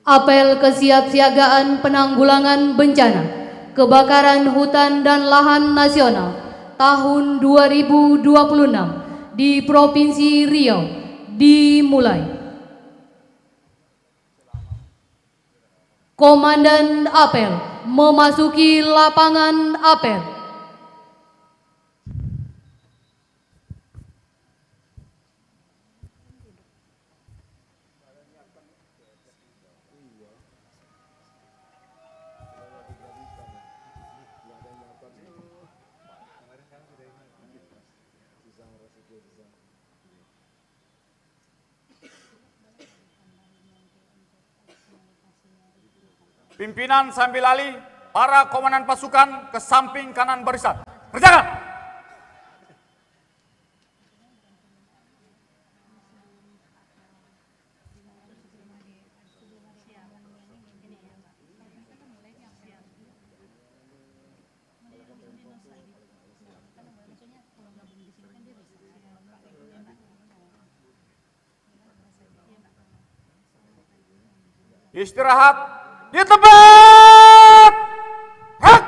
Apel kesiapsiagaan penanggulangan bencana kebakaran hutan dan lahan nasional tahun 2026 di Provinsi Riau dimulai. Komandan apel memasuki lapangan apel. Pimpinan sambil alih, para komandan pasukan ke samping kanan barisan. Kerjakan! Istirahat di tempat. Hak.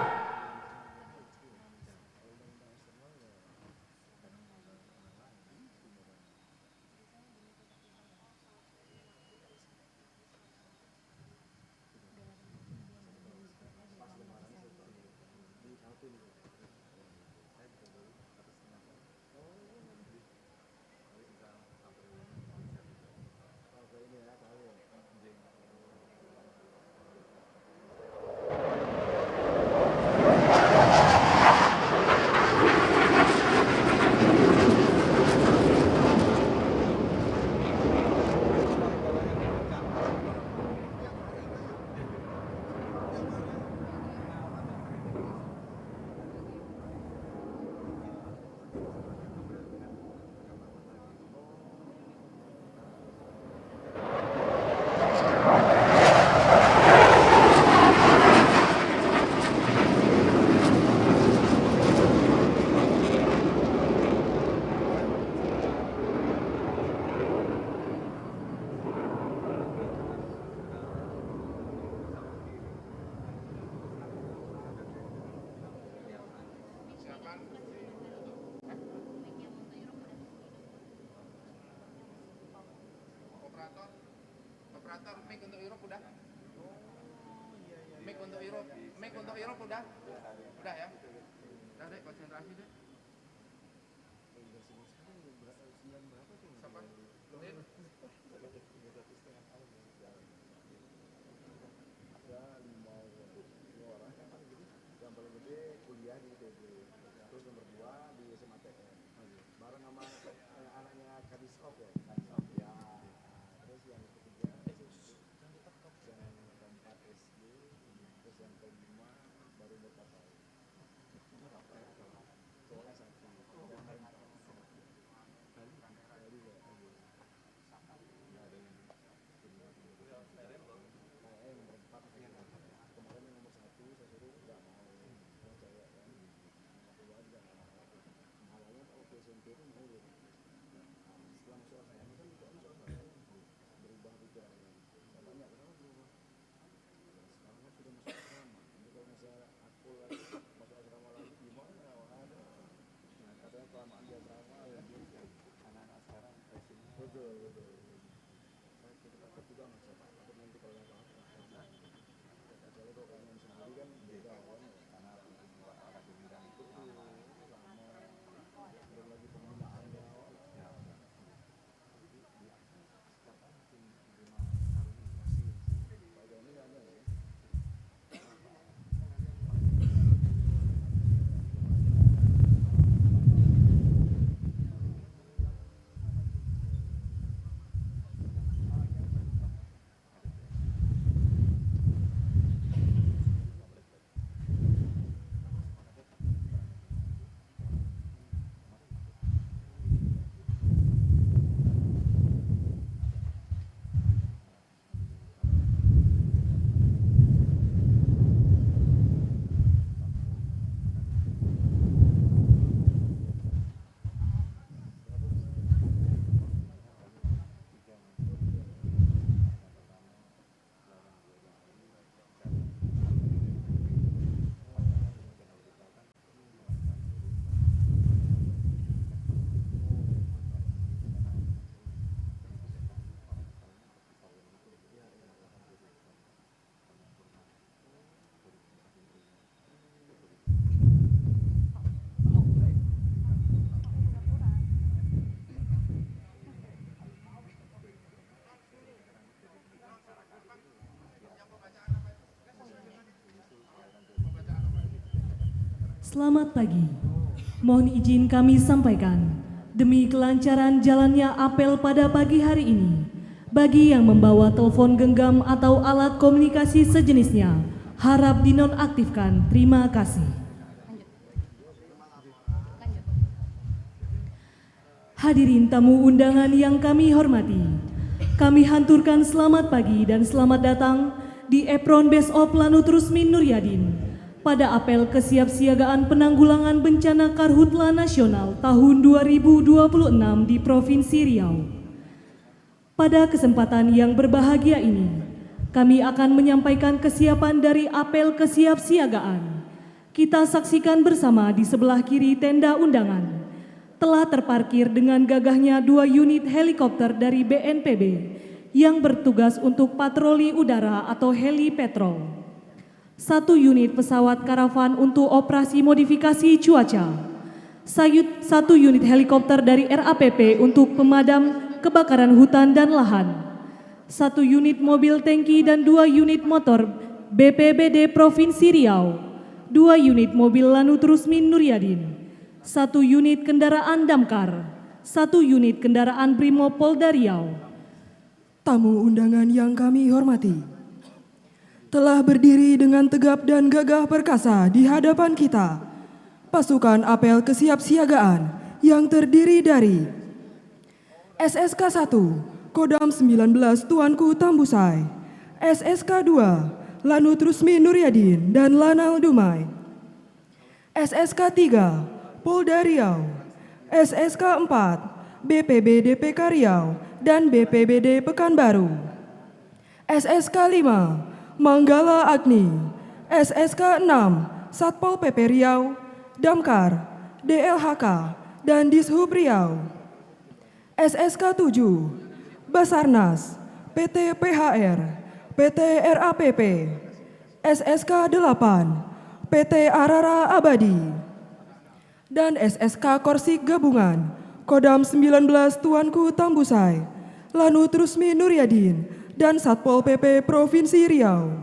Operator, mic untuk Europe udah? Mic untuk Europe udah? Udah ya? Udah deh, konsentrasi deh. Siapa? Din? Yang paling gede kuliah di ITB, terus nomor 2 di SMATN, bareng sama anaknya Kadis Op ya. Terus yang ketiga yang keempat SD, terus yang kelima baru berkata soalnya satu kemarin yang nomor 1 saya suruh nggak mau cewek kan, nomor 2 juga nggak mau. Awalnya waktu SMP itu mau setelah masuk asrama kan juga masuk asrama berubah pikirannya. Saya tanya kenapa berubah? Sekarang kan sudah masuk asrama, ini kalau misalnya aku lagi masuk asrama lagi gimana? Nah, katanya kelamaan di asrama ya gitu. Anak-anak sekarang presidennya betul. Saya takut juga mas, saya takut nanti kalau ada apa-apa. Kecuali kalau kalian sendiri kan beda kan, karena akademikan itu lama, belum lagi penggunaannya Selamat pagi. Mohon izin kami sampaikan, demi kelancaran jalannya apel pada pagi hari ini, bagi yang membawa telepon genggam atau alat komunikasi sejenisnya, harap dinonaktifkan. Terima kasih. Hadirin tamu undangan yang kami hormati, kami hanturkan selamat pagi dan selamat datang di Epron Base of Lanut Rusmin Nuryadin pada apel kesiapsiagaan penanggulangan bencana Karhutla Nasional tahun 2026 di Provinsi Riau. Pada kesempatan yang berbahagia ini, kami akan menyampaikan kesiapan dari apel kesiapsiagaan. Kita saksikan bersama di sebelah kiri tenda undangan. Telah terparkir dengan gagahnya 2 unit helikopter dari BNPB yang bertugas untuk patroli udara atau heli patrol. 1 unit pesawat karavan untuk operasi modifikasi cuaca. 1 unit helikopter dari RAPP untuk pemadam kebakaran hutan dan lahan. 1 unit mobil tangki dan 2 unit motor BPBD Provinsi Riau. 2 unit mobil Lanut Rusmin Nuryadin. 1 unit kendaraan damkar. 1 unit kendaraan Brimob Polda Riau. Tamu undangan yang kami hormati, telah berdiri dengan tegap dan gagah perkasa di hadapan kita pasukan apel kesiapsiagaan yang terdiri dari SSK 1 Kodam 19 Tuanku Tambusai, SSK 2 Lanut Rusmin Nuryadin dan Lanal Dumai, SSK 3 Polda Riau, SSK 4 BPBD PK Riau dan BPBD Pekanbaru, SSK 5 Manggala Agni, SSK 6 Satpol PP Riau, Damkar, DLHK, dan Dishub Riau, SSK 7 Basarnas, PT PHR, PT RAPP, SSK 8 PT Arara Abadi, dan SSK Korsik Gabungan, Kodam 19 Tuanku Tambusai, Lanut Rusmin Nuryadin, dan Satpol PP Provinsi Riau.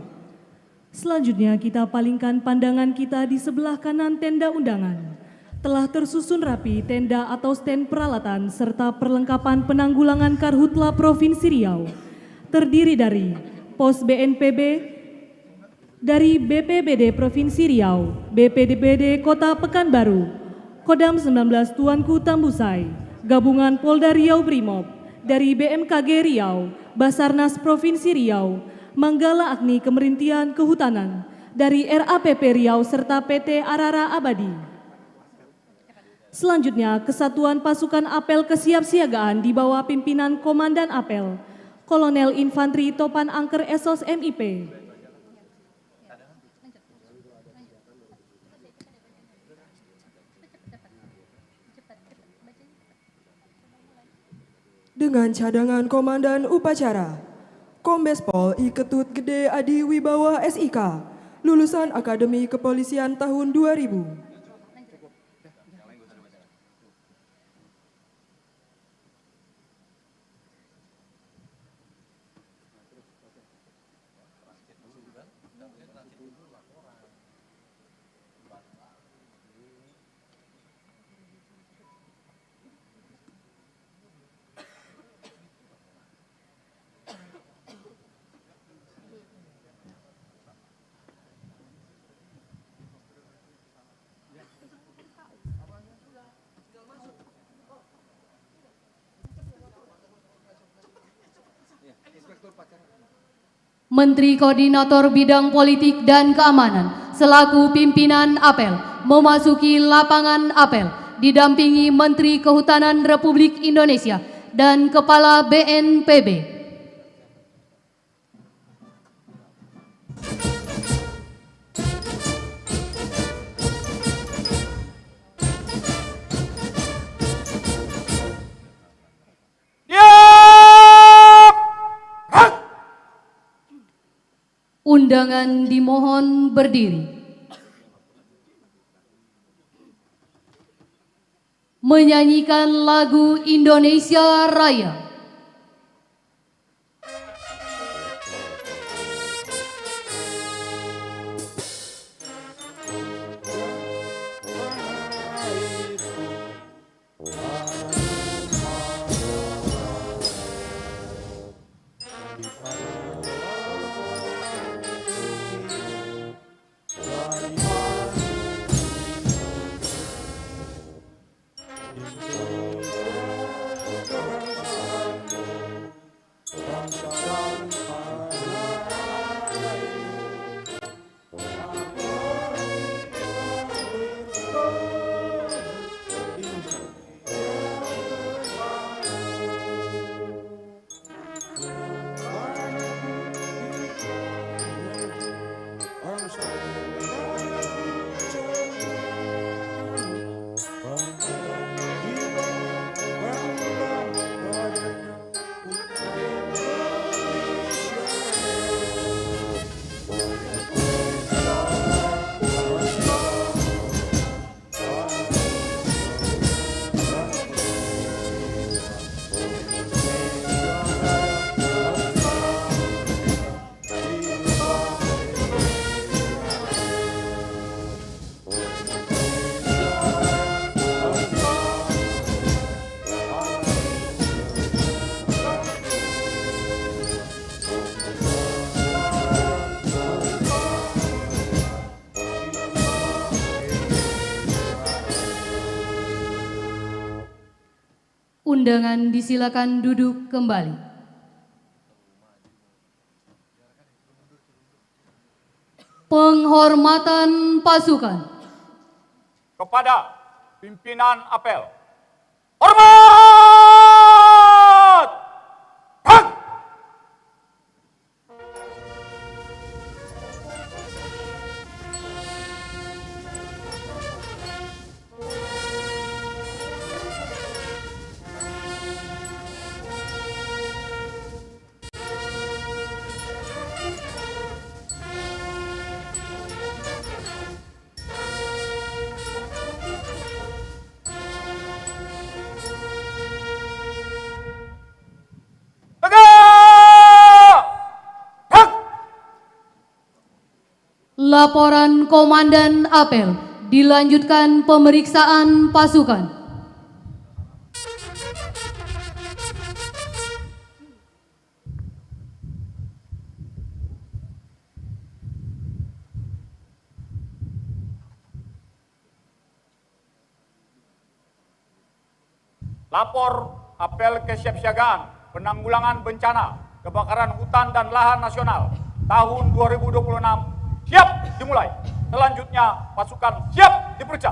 Selanjutnya kita palingkan pandangan kita di sebelah kanan tenda undangan. Telah tersusun rapi tenda atau stand peralatan serta perlengkapan penanggulangan Karhutla Provinsi Riau. Terdiri dari pos BNPB, dari BPBD Provinsi Riau, BPBD Kota Pekanbaru, Kodam 19 Tuanku Tambusai, Gabungan Polda Riau Brimob, dari BMKG Riau, Basarnas Provinsi Riau, Manggala Agni Kemerintian Kehutanan, dari RAPP Riau serta PT Arara Abadi. Selanjutnya, Kesatuan Pasukan Apel Kesiapsiagaan di bawah pimpinan Komandan Apel, Kolonel Infanteri Topan Angker Esos MIP. Dengan cadangan Komandan Upacara, Kombes Pol I Ketut Gede Adi Wibawa SIK, lulusan Akademi Kepolisian tahun 2000. Menteri Koordinator Bidang Politik dan Keamanan selaku pimpinan apel memasuki lapangan apel didampingi Menteri Kehutanan Republik Indonesia dan Kepala BNPB. Undangan dimohon berdiri. Menyanyikan lagu Indonesia Raya. undangan disilakan duduk kembali. Penghormatan pasukan. Kepada pimpinan apel. Hormat! Hak! Tegak! Hak! Laporan Komandan Apel, dilanjutkan pemeriksaan pasukan. Lapor apel kesiapsiagaan penanggulangan bencana kebakaran hutan dan lahan nasional tahun 2026 siap dimulai. Selanjutnya pasukan siap diperiksa.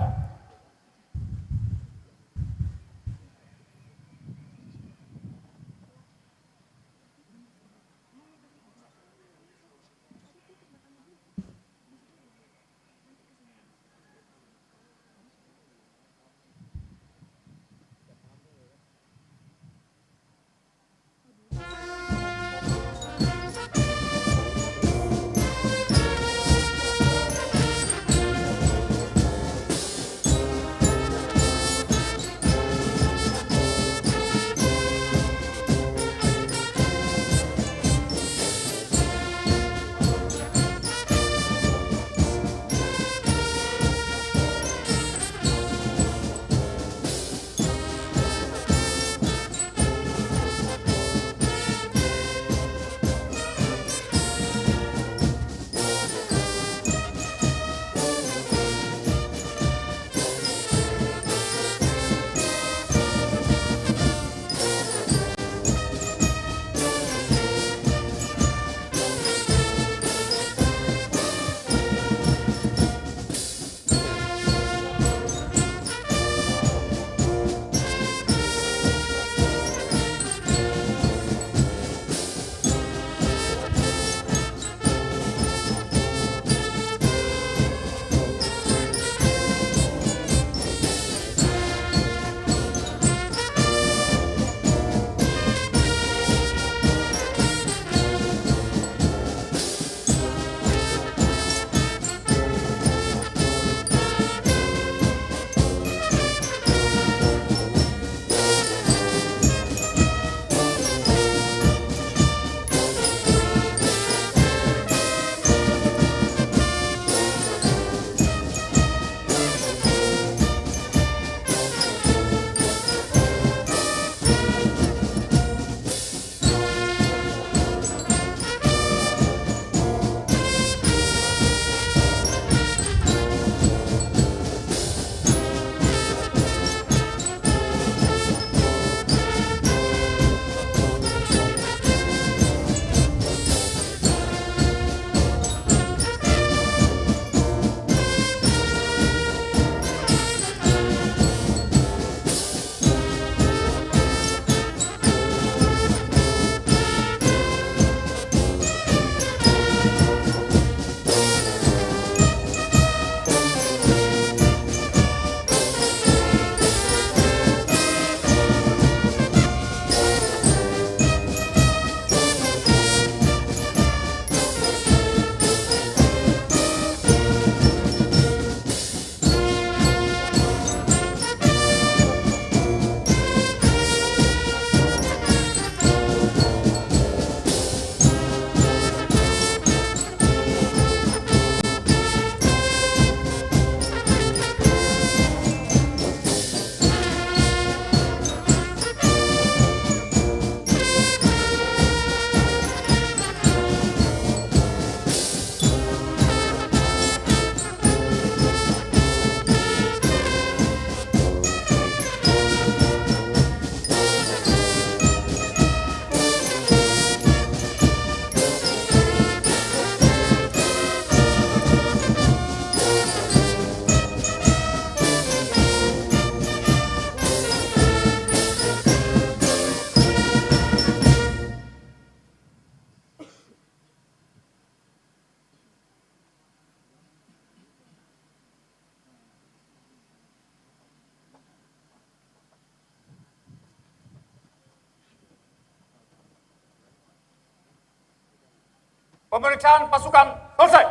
Pemeriksaan pasukan selesai.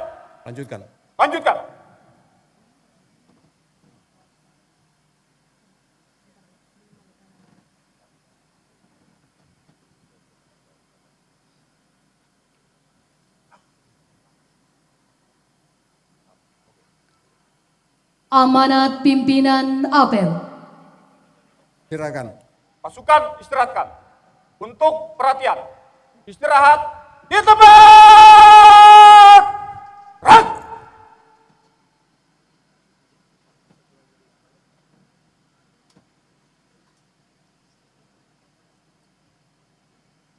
Lanjutkan. Lanjutkan. Amanat pimpinan apel. Silakan. Pasukan istirahatkan. Untuk perhatian. Istirahat di tempat. Rak.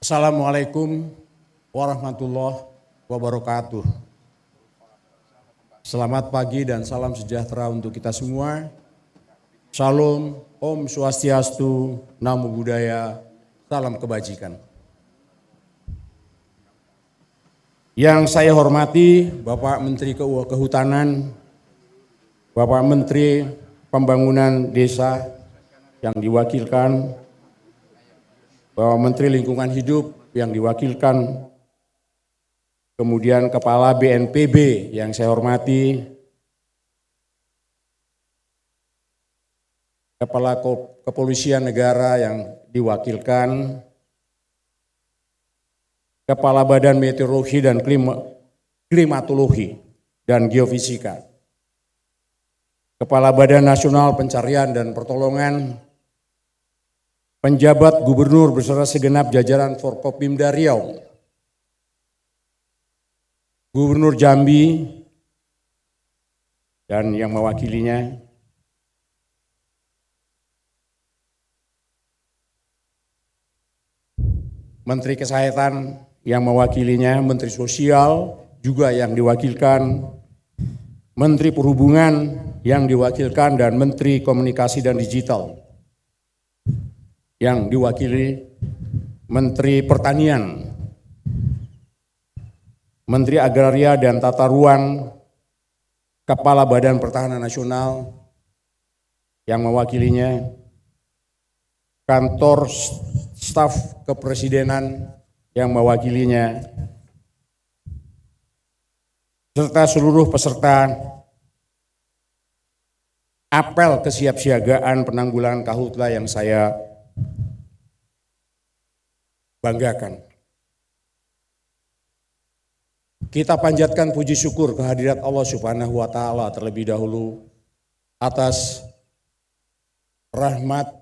Assalamualaikum warahmatullahi wabarakatuh. Selamat pagi dan salam sejahtera untuk kita semua. Shalom, Om Swastiastu, Namo Buddhaya, salam kebajikan. Yang saya hormati Bapak Menteri Kehutanan, Bapak Menteri Pembangunan Desa yang diwakilkan, Bapak Menteri Lingkungan Hidup yang diwakilkan, kemudian Kepala BNPB yang saya hormati, Kepala Kepolisian Negara yang diwakilkan, Kepala Badan Meteorologi dan Klimatologi dan Geofisika, Kepala Badan Nasional Pencarian dan Pertolongan, penjabat gubernur beserta segenap jajaran Forkopimda Riau, Gubernur Jambi dan yang mewakilinya, Menteri Kesehatan yang mewakilinya, Menteri Sosial juga yang diwakilkan, Menteri Perhubungan yang diwakilkan, dan Menteri Komunikasi dan Digital yang diwakili, Menteri Pertanian, Menteri Agraria dan Tata Ruang, Kepala Badan Pertahanan Nasional yang mewakilinya, Kantor Staf Kepresidenan yang mewakilinya, serta seluruh peserta apel kesiapsiagaan penanggulangan Karhutla yang saya banggakan. Kita panjatkan puji syukur kehadirat Allah Subhanahu wa Ta'ala terlebih dahulu atas rahmat,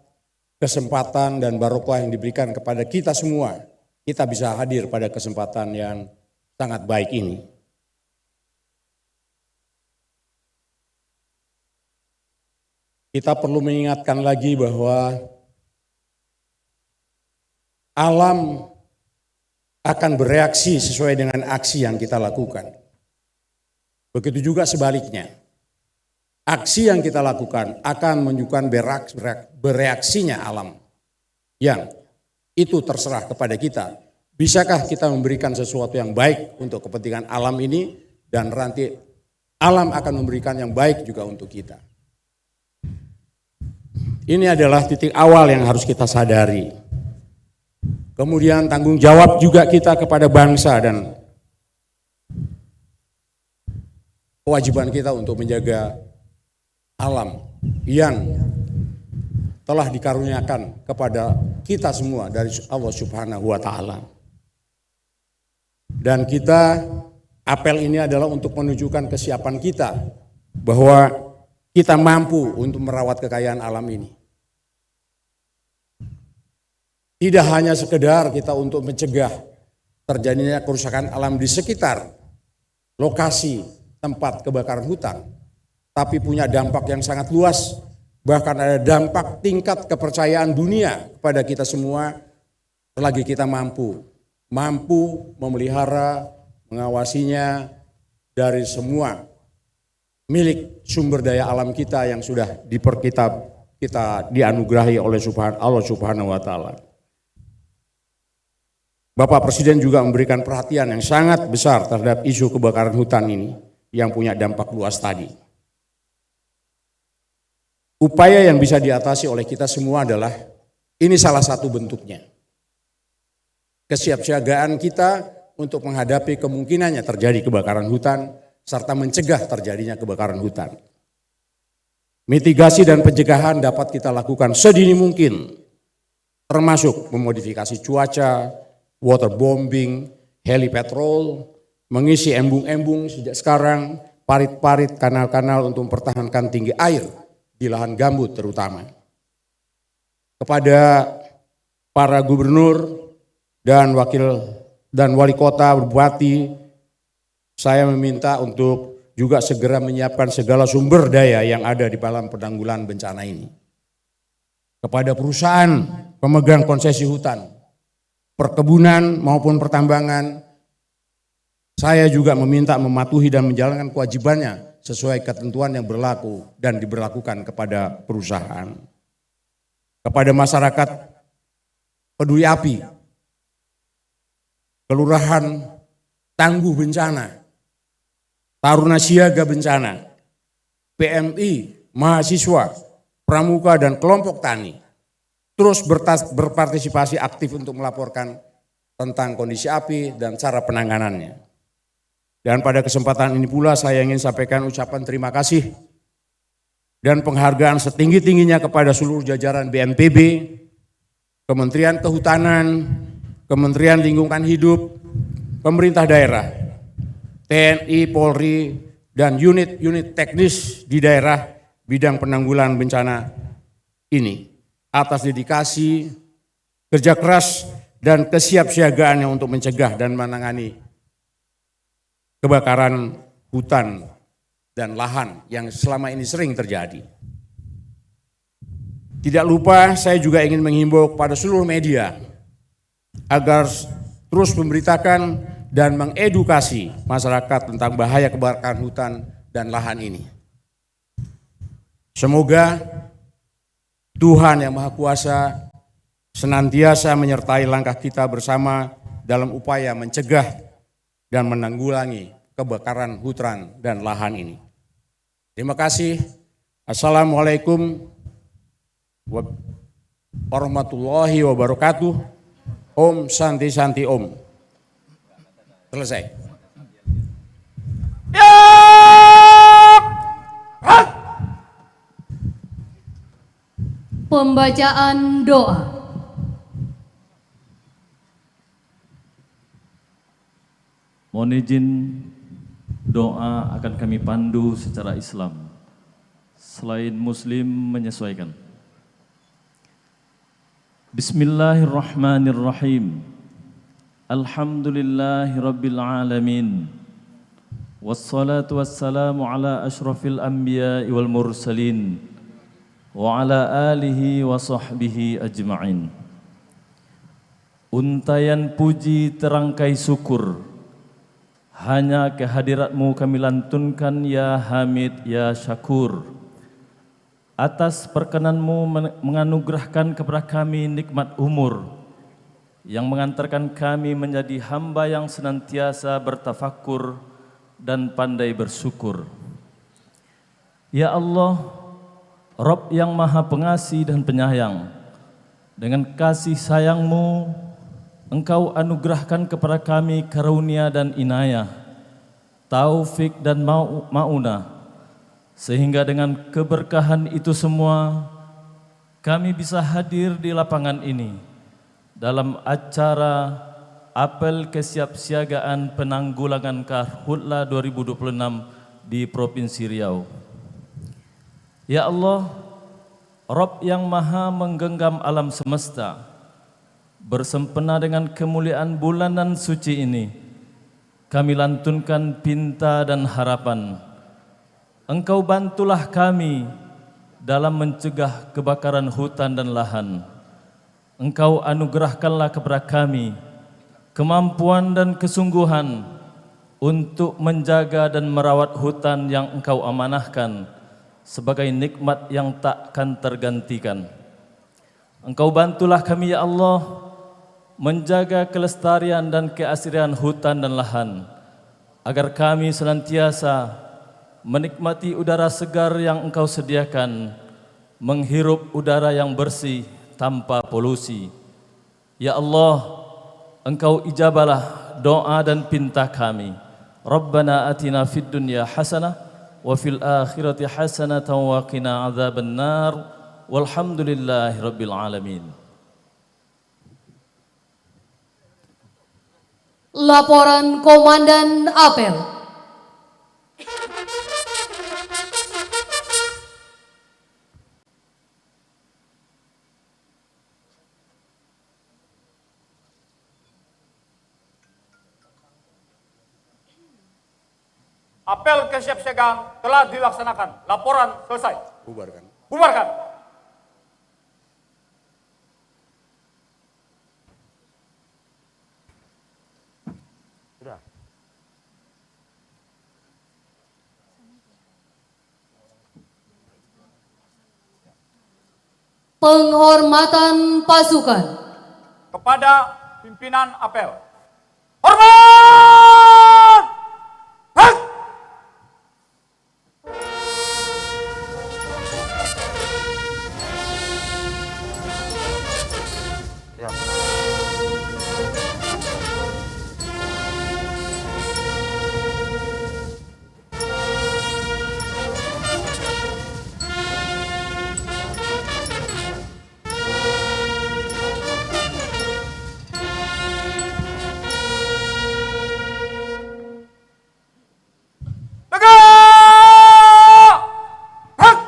kesempatan, dan barokah yang diberikan kepada kita semua. Kita bisa hadir pada kesempatan yang sangat baik ini. Kita perlu mengingatkan lagi bahwa alam akan bereaksi sesuai dengan aksi yang kita lakukan. Begitu juga sebaliknya. Aksi yang kita lakukan akan menunjukkan bereaksinya alam. Yang itu terserah kepada kita. Bisakah kita memberikan sesuatu yang baik untuk kepentingan alam ini, dan nanti alam akan memberikan yang baik juga untuk kita. Ini adalah titik awal yang harus kita sadari. Kemudian tanggung jawab juga kita kepada bangsa dan kewajiban kita untuk menjaga alam yang telah dikaruniakan kepada kita semua dari Allah Subhanahu wa Ta'ala. Dan kita, apel ini adalah untuk menunjukkan kesiapan kita bahwa kita mampu untuk merawat kekayaan alam ini. Tidak hanya sekedar kita untuk mencegah terjadinya kerusakan alam di sekitar lokasi tempat kebakaran hutan, tapi punya dampak yang sangat luas, bahkan ada dampak tingkat kepercayaan dunia kepada kita semua selagi kita mampu memelihara, mengawasinya dari semua milik sumber daya alam kita yang sudah kita dianugerahi oleh Allah Subhanahu wa Ta'ala. Bapak Presiden juga memberikan perhatian yang sangat besar terhadap isu kebakaran hutan ini yang punya dampak luas tadi. Upaya yang bisa diatasi oleh kita semua adalah, ini salah satu bentuknya. Kesiapsiagaan kita untuk menghadapi kemungkinannya terjadi kebakaran hutan serta mencegah terjadinya kebakaran hutan. Mitigasi dan pencegahan dapat kita lakukan sedini mungkin, termasuk memodifikasi cuaca, waterbombing, heli patrol, mengisi embung-embung sejak sekarang, parit-parit, kanal-kanal untuk mempertahankan tinggi air di lahan gambut terutama. Kepada para gubernur dan wali kota, bupati, saya meminta untuk juga segera menyiapkan segala sumber daya yang ada di dalam penanggulangan bencana ini. Kepada perusahaan pemegang konsesi hutan, perkebunan maupun pertambangan, saya juga meminta mematuhi dan menjalankan kewajibannya sesuai ketentuan yang berlaku dan diberlakukan kepada perusahaan. Kepada masyarakat peduli api, kelurahan tangguh bencana, taruna siaga bencana, PMI, mahasiswa, pramuka dan kelompok tani terus berpartisipasi aktif untuk melaporkan tentang kondisi api dan cara penanganannya. Dan pada kesempatan ini pula saya ingin sampaikan ucapan terima kasih dan penghargaan setinggi-tingginya kepada seluruh jajaran BNPB, Kementerian Kehutanan, Kementerian Lingkungan Hidup, pemerintah daerah, TNI, Polri, dan unit-unit teknis di daerah bidang penanggulangan bencana ini atas dedikasi, kerja keras, dan kesiapsiagaannya untuk mencegah dan menangani kebakaran hutan dan lahan yang selama ini sering terjadi. Tidak lupa saya juga ingin menghimbau kepada seluruh media agar terus memberitakan dan mengedukasi masyarakat tentang bahaya kebakaran hutan dan lahan ini. Semoga Tuhan Yang Maha Kuasa senantiasa menyertai langkah kita bersama dalam upaya mencegah dan menanggulangi kebakaran hutan dan lahan ini. Terima kasih. Assalamualaikum warahmatullahi wabarakatuh. Om Santi Santi Om. Selesai. Pembacaan doa. Mohon izin doa akan kami pandu secara Islam, selain Muslim menyesuaikan. Bismillahirrahmanirrahim. Alhamdulillahirabbil alamin. Wassalatu wassalamu ala asyrafil anbiya'i wal mursalin wa ala alihi wa sahbihi ajma'in. Untayan puji terangkai syukur hanya kehadirat-Mu kami lantunkan ya Hamid ya Syakur. Atas perkenan-Mu menganugerahkan kepada kami nikmat umur yang mengantarkan kami menjadi hamba yang senantiasa bertafakur dan pandai bersyukur. Ya Allah, Rabb yang Maha Pengasih dan Penyayang, dengan kasih sayang-Mu Engkau anugerahkan kepada kami karunia dan inayah, taufik dan maunah, sehingga dengan keberkahan itu semua kami bisa hadir di lapangan ini dalam acara apel kesiapsiagaan penanggulangan Karhutla 2026 di Provinsi Riau. Ya Allah, Rabb yang Maha menggenggam alam semesta, bersempena dengan kemuliaan bulanan suci ini, kami lantunkan pinta dan harapan. Engkau bantulah kami dalam mencegah kebakaran hutan dan lahan. Engkau anugerahkanlah kepada kami kemampuan dan kesungguhan untuk menjaga dan merawat hutan yang Engkau amanahkan sebagai nikmat yang takkan tergantikan. Engkau bantulah kami ya Allah menjaga kelestarian dan keasrian hutan dan lahan, agar kami senantiasa menikmati udara segar yang Engkau sediakan, menghirup udara yang bersih tanpa polusi. Ya Allah, Engkau ijabalah doa dan pinta kami. Rabbana atina fid dunya hasanah wa fil akhirati hasanatan wa qina adzabannar. Walhamdulillahi rabbil alamin. Laporan Komandan Apel. Apel kesiapsiagaan telah dilaksanakan. Laporan selesai. Bubarkan. Bubarkan. Penghormatan pasukan. Kepada pimpinan apel. Hormat! Hak! Tegak! Hak!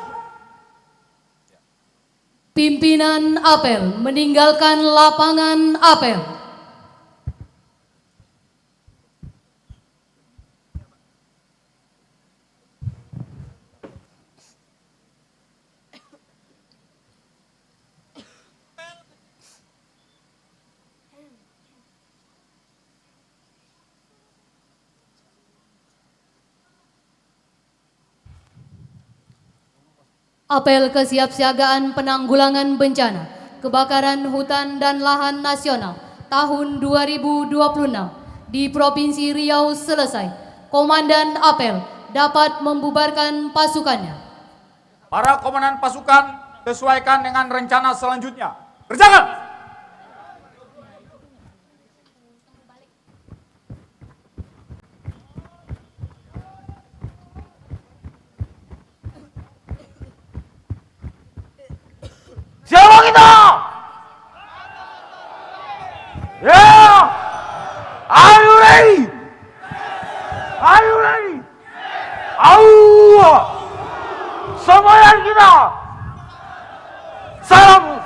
Pimpinan apel meninggalkan lapangan apel. Apel kesiapsiagaan penanggulangan bencana kebakaran hutan dan lahan nasional tahun 2026 di Provinsi Riau selesai. Komandan apel dapat membubarkan pasukannya. Para komandan pasukan sesuaikan dengan rencana selanjutnya. Berjalan! Siapa kita? Yeah! Are you ready? Are you ready? Semuanya kita. Salam.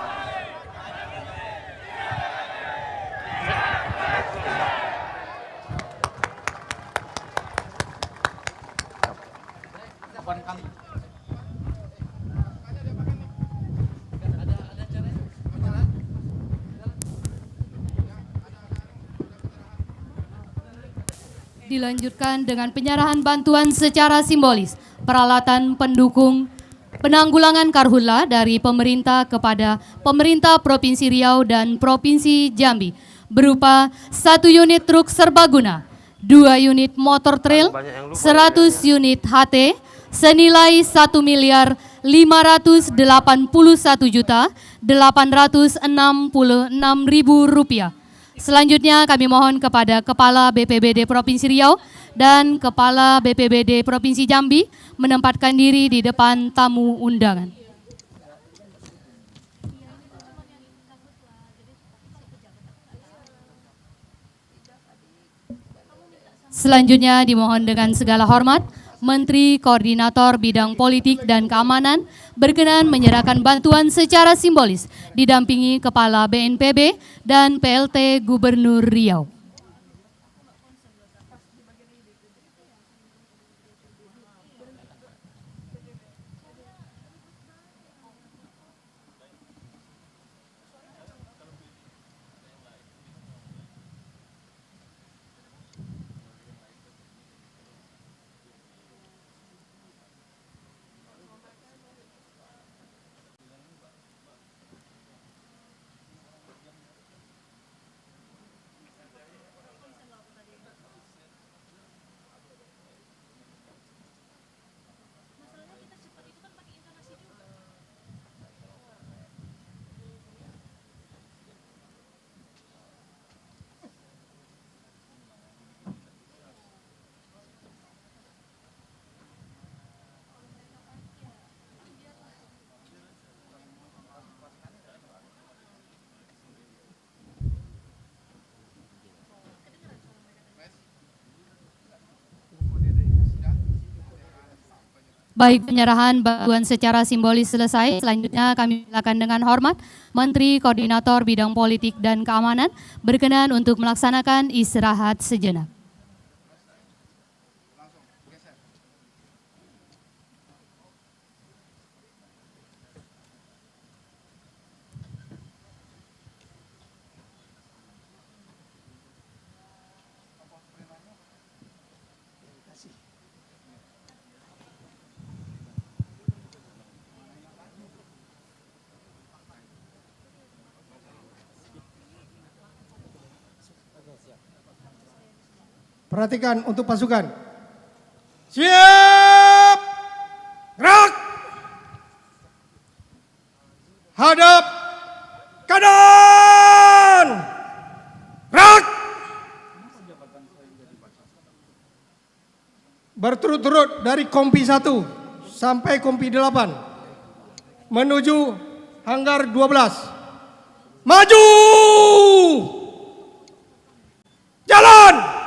Dilanjutkan dengan penyerahan bantuan secara simbolis, peralatan pendukung penanggulangan karhutla dari pemerintah kepada pemerintah Provinsi Riau dan Provinsi Jambi berupa 1 unit truk serbaguna, 2 unit motor trail, 100 unit HT senilai 1.581.866.000 rupiah. Selanjutnya kami mohon kepada Kepala BPBD Provinsi Riau dan Kepala BPBD Provinsi Jambi menempatkan diri di depan tamu undangan. Selanjutnya dimohon dengan segala hormat Menteri Koordinator Bidang Politik dan Keamanan berkenan menyerahkan bantuan secara simbolis didampingi Kepala BNPB dan PLT Gubernur Riau. Baik, penyerahan bantuan secara simbolis selesai. Selanjutnya kami silakan dengan hormat Menteri Koordinator Bidang Politik dan Keamanan berkenan untuk melaksanakan istirahat sejenak. Perhatikan untuk pasukan. Siap! Gerak! Hadap kanan! Gerak! Berturut-turut dari kompi 1 sampai kompi 8 menuju hanggar 12. Maju! Jalan!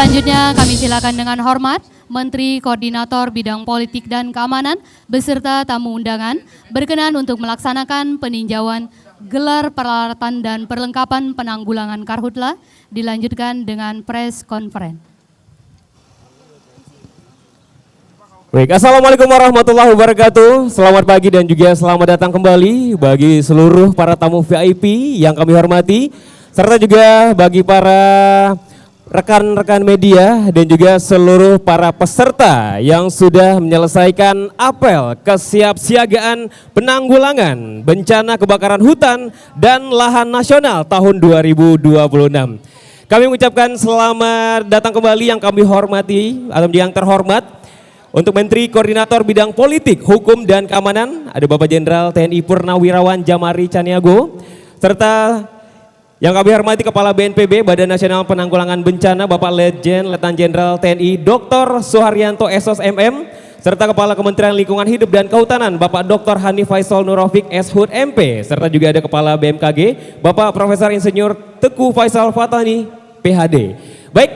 Selanjutnya kami silakan dengan hormat Menteri Koordinator Bidang Politik dan Keamanan beserta tamu undangan berkenan untuk melaksanakan peninjauan gelar peralatan dan perlengkapan penanggulangan karhutla dilanjutkan dengan press conference. Baik, Assalamualaikum warahmatullahi wabarakatuh. Selamat pagi dan juga selamat datang kembali bagi seluruh para tamu VIP yang kami hormati, serta juga bagi para rekan-rekan media dan juga seluruh para peserta yang sudah menyelesaikan apel kesiapsiagaan penanggulangan bencana kebakaran hutan dan lahan nasional tahun 2026. Kami mengucapkan selamat datang kembali yang kami hormati atau yang terhormat untuk Menteri Koordinator Bidang Politik, Hukum dan Keamanan, ada Bapak Jenderal TNI Purnawirawan Jamari Caniago, serta Yang kami hormati Kepala BNPB, Badan Nasional Penanggulangan Bencana, Bapak Letnan Jenderal TNI Dr. Suharyanto SOS MM, serta Kepala Kementerian Lingkungan Hidup dan Kehutanan, Bapak Dr. Hanif Faisal Nurofik SHUD MP, serta juga ada Kepala BMKG, Bapak Profesor Insinyur Teguh Faisal Fatani, PhD. Baik.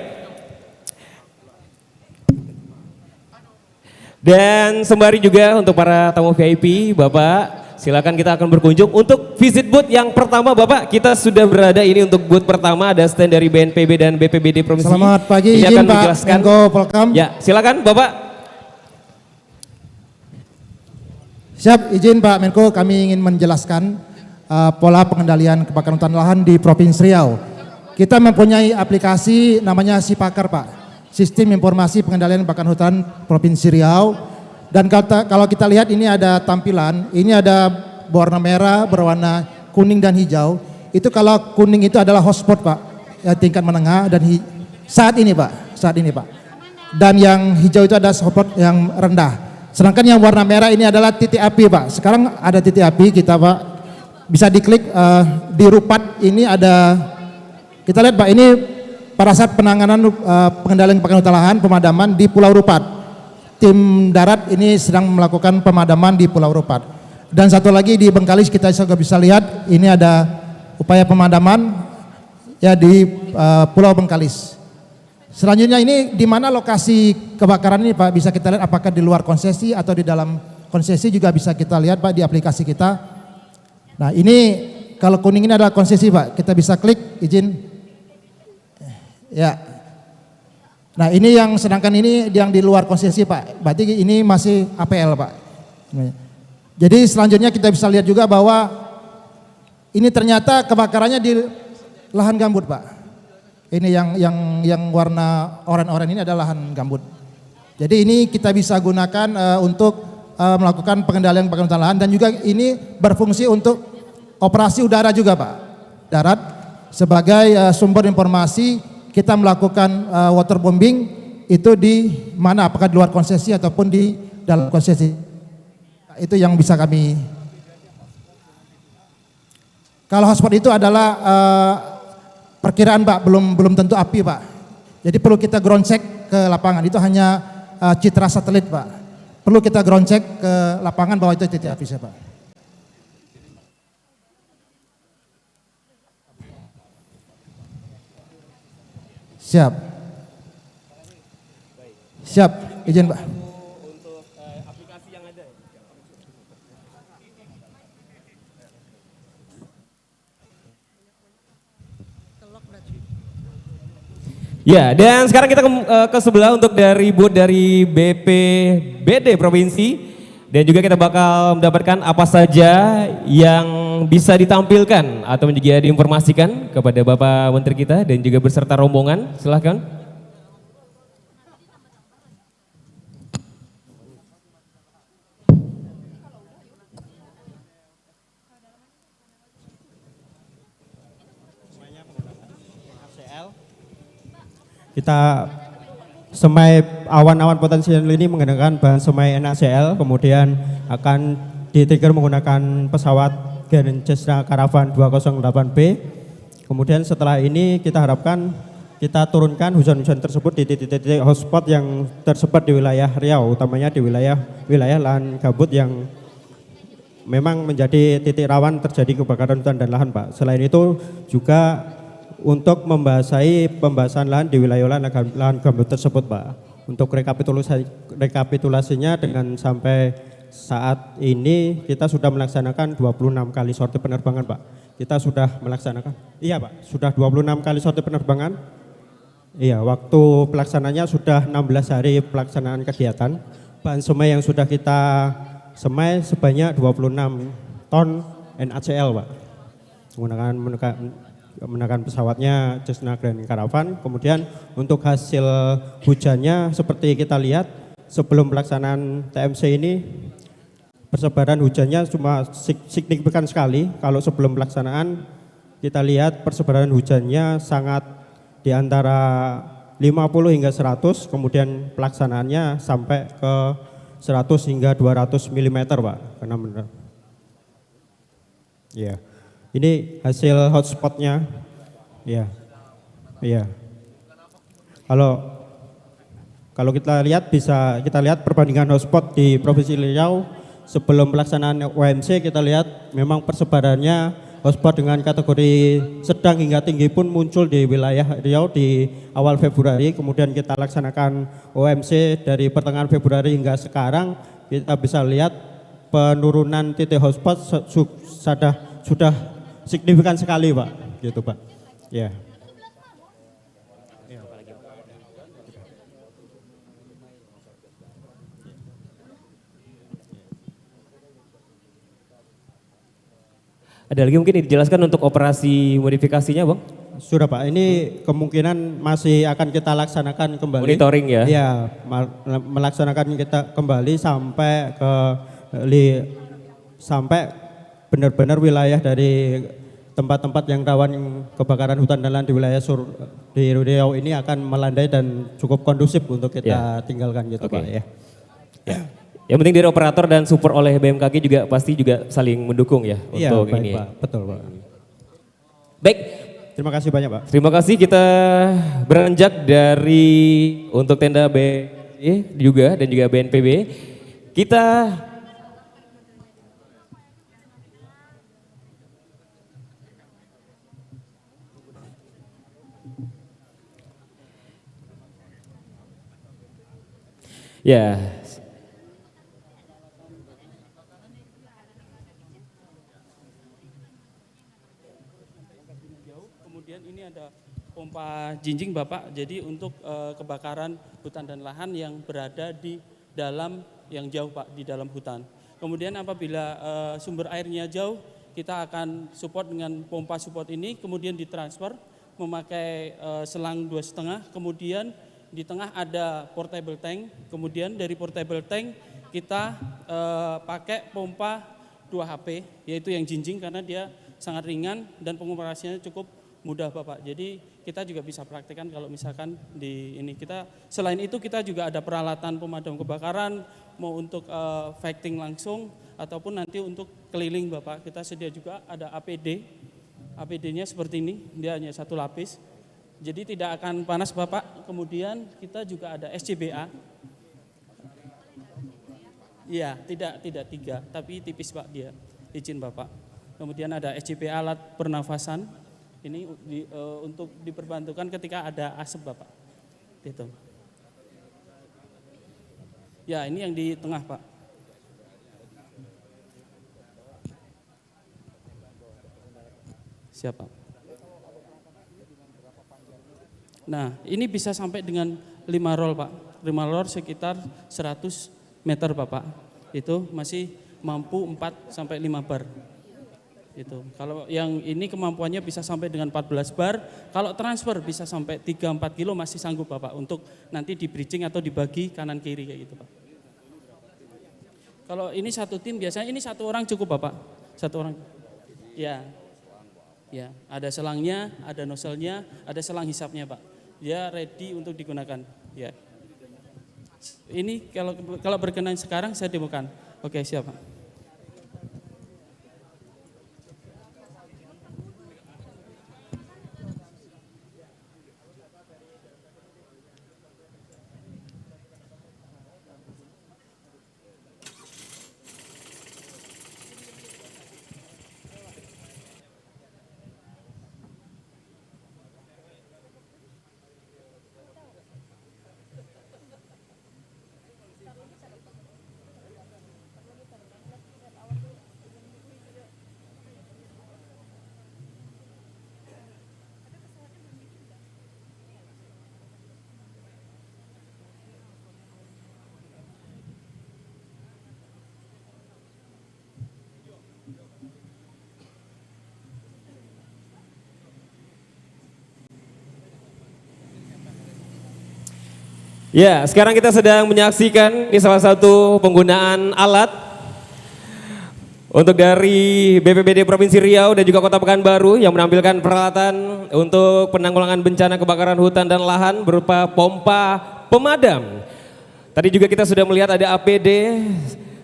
Dan sembari juga untuk para tamu VIP, Bapak, silakan kita akan berkunjung untuk visit booth yang pertama. Bapak, kita sudah berada ini untuk booth pertama, ada stand dari BNPB dan BPBD Provinsi. Selamat pagi, ini izin akan Pak menjelaskan. Menko Polkam. Ya, silakan Bapak. Siap, izin Pak Menko, kami ingin menjelaskan pola pengendalian kebakaran hutan lahan di Provinsi Riau. Kita mempunyai aplikasi namanya Sipakar Pak, Sistem Informasi Pengendalian Kebakaran Hutan Provinsi Riau. Dan kalau kita lihat ini ada tampilan, ini ada berwarna merah, berwarna kuning dan hijau. Itu kalau kuning itu adalah hotspot Pak, ya, tingkat menengah, dan saat ini Pak. Dan yang hijau itu ada hotspot yang rendah. Sedangkan yang warna merah ini adalah titik api Pak. Sekarang ada titik api kita Pak, bisa diklik di Rupat ini ada, kita lihat Pak, ini pada saat penanganan pengendalian kebakaran hutan lahan pemadaman di Pulau Rupat. Tim darat ini sedang melakukan pemadaman di Pulau Rupat. Dan satu lagi di Bengkalis kita juga bisa lihat ini ada upaya pemadaman ya di Pulau Bengkalis. Selanjutnya ini di mana lokasi kebakaran ini Pak, bisa kita lihat apakah di luar konsesi atau di dalam konsesi juga bisa kita lihat Pak di aplikasi kita. Nah ini kalau kuning ini adalah konsesi Pak, kita bisa klik izin. Ya. Nah ini yang sedangkan ini yang di luar konsesi Pak, berarti ini masih APL Pak. Jadi selanjutnya kita bisa lihat juga bahwa ini ternyata kebakarannya di lahan gambut Pak. Ini yang warna oranye ini adalah lahan gambut. Jadi ini kita bisa gunakan untuk melakukan pengendalian kebakaran hutan lahan, dan juga ini berfungsi untuk operasi udara juga Pak. Darat sebagai sumber informasi. Kita melakukan waterbombing itu di mana, apakah di luar konsesi ataupun di dalam konsesi. Itu yang bisa kami. Kalau hotspot itu adalah perkiraan Pak, belum tentu api Pak. Jadi perlu kita ground check ke lapangan, itu hanya citra satelit Pak. Perlu kita ground check ke lapangan bahwa itu titik api Pak. Siap, izin Pak. Untuk aplikasi yang ada. Ya, dan sekarang kita ke sebelah untuk dari booth dari BPBD Provinsi, dan juga kita bakal mendapatkan apa saja yang bisa ditampilkan atau juga diinformasikan kepada Bapak Menteri kita dan juga beserta rombongan. Silahkan. Kita semai awan-awan potensial ini menggunakan bahan semai NaCl, kemudian akan di-trigger menggunakan pesawat Cessna Caravan 208B. Kemudian setelah ini kita harapkan kita turunkan hujan-hujan tersebut di titik-titik hotspot yang tersebar di wilayah Riau, utamanya di wilayah lahan gambut yang memang menjadi titik rawan terjadi kebakaran hutan dan lahan Pak. Selain itu juga untuk membasahi pembahasan lahan di wilayah lahan gambut tersebut Pak. Untuk rekapitulasinya dengan sampai saat ini kita sudah melaksanakan 26 kali sorti penerbangan Pak. Kita sudah melaksanakan, iya Pak, sudah 26 kali sorti penerbangan. Iya, waktu pelaksananya sudah 16 hari pelaksanaan kegiatan. Bahan semai yang sudah kita semai sebanyak 26 ton NaCl Pak. Menggunakan pesawatnya Cessna Grand Caravan. Kemudian untuk hasil hujannya seperti kita lihat sebelum pelaksanaan TMC ini persebaran hujannya cuma signifikan sekali. Kalau sebelum pelaksanaan kita lihat persebaran hujannya sangat di antara 50 hingga 100, kemudian pelaksanaannya sampai ke 100 hingga 200 mm Pak. Karena benar. Ya. Ini hasil hotspotnya. Iya. Iya. Kalau kita lihat perbandingan hotspot di Provinsi Riau sebelum pelaksanaan OMC, kita lihat memang persebarannya hotspot dengan kategori sedang hingga tinggi pun muncul di wilayah Riau di awal Februari. Kemudian kita laksanakan OMC dari pertengahan Februari hingga sekarang, kita bisa lihat penurunan titik hotspot sudah signifikan sekali, Pak. Gitu, Pak. Ya. Ada lagi mungkin dijelaskan untuk operasi modifikasinya, Bang? Sudah, Pak. Ini kemungkinan masih akan kita laksanakan kembali. Monitoring ya? Iya, melaksanakan kita kembali sampai benar-benar wilayah dari tempat-tempat yang rawan kebakaran hutan dan lahan di wilayah di Riau ini akan melandai dan cukup kondusif untuk kita tinggalkan gitu, Pak. Ya. Yang penting dari operator dan support oleh BMKG juga pasti juga saling mendukung ya untuk baik, ini. Pak. Betul, Pak. Baik. Terima kasih banyak, Pak. Terima kasih, kita beranjak dari untuk tenda BNPB juga dan juga BNPB. Kita ya. Kemudian ini ada pompa jinjing Bapak, jadi untuk kebakaran hutan dan lahan yang berada di dalam yang jauh Pak, di dalam hutan. Kemudian apabila sumber airnya jauh, kita akan support dengan pompa support ini, kemudian ditransfer memakai selang 2,5, kemudian di tengah ada portable tank, kemudian dari portable tank kita pakai pompa 2 HP, yaitu yang jinjing karena dia sangat ringan dan pengoperasiannya cukup mudah Bapak. Jadi kita juga bisa praktekkan kalau misalkan di ini kita, selain itu kita juga ada peralatan pemadam kebakaran, mau untuk fighting langsung ataupun nanti untuk keliling Bapak. Kita sedia juga ada APD, APD-nya seperti ini, dia hanya 1 lapis. Jadi tidak akan panas Bapak. Kemudian kita juga ada SCBA. Iya, tidak 3, tapi tipis Pak dia, izin Bapak. Kemudian ada SCBA alat pernafasan. Ini untuk diperbantukan ketika ada asap Bapak. Gitu. Ya, ini yang di tengah Pak. Siapa? Nah, ini bisa sampai dengan 5 roll Pak. 5 roll sekitar 100 meter Bapak. Itu masih mampu 4 sampai 5 bar. Itu. Kalau yang ini kemampuannya bisa sampai dengan 14 bar. Kalau transfer bisa sampai 3-4 kilo masih sanggup Bapak untuk nanti di bridging atau dibagi kanan kiri kayak gitu Pak. Kalau ini satu tim biasanya ini 1 orang cukup Bapak. 1 orang. Ya. Ya, ada selangnya, ada nozzle-nya, ada selang hisapnya Pak. Dia ready untuk digunakan. Ya. Ini kalau berkenan sekarang saya demokan. Oke, siap Pak. Ya, sekarang kita sedang menyaksikan ini salah satu penggunaan alat untuk dari BPBD Provinsi Riau dan juga Kota Pekanbaru yang menampilkan peralatan untuk penanggulangan bencana kebakaran hutan dan lahan berupa pompa pemadam. Tadi juga kita sudah melihat ada APD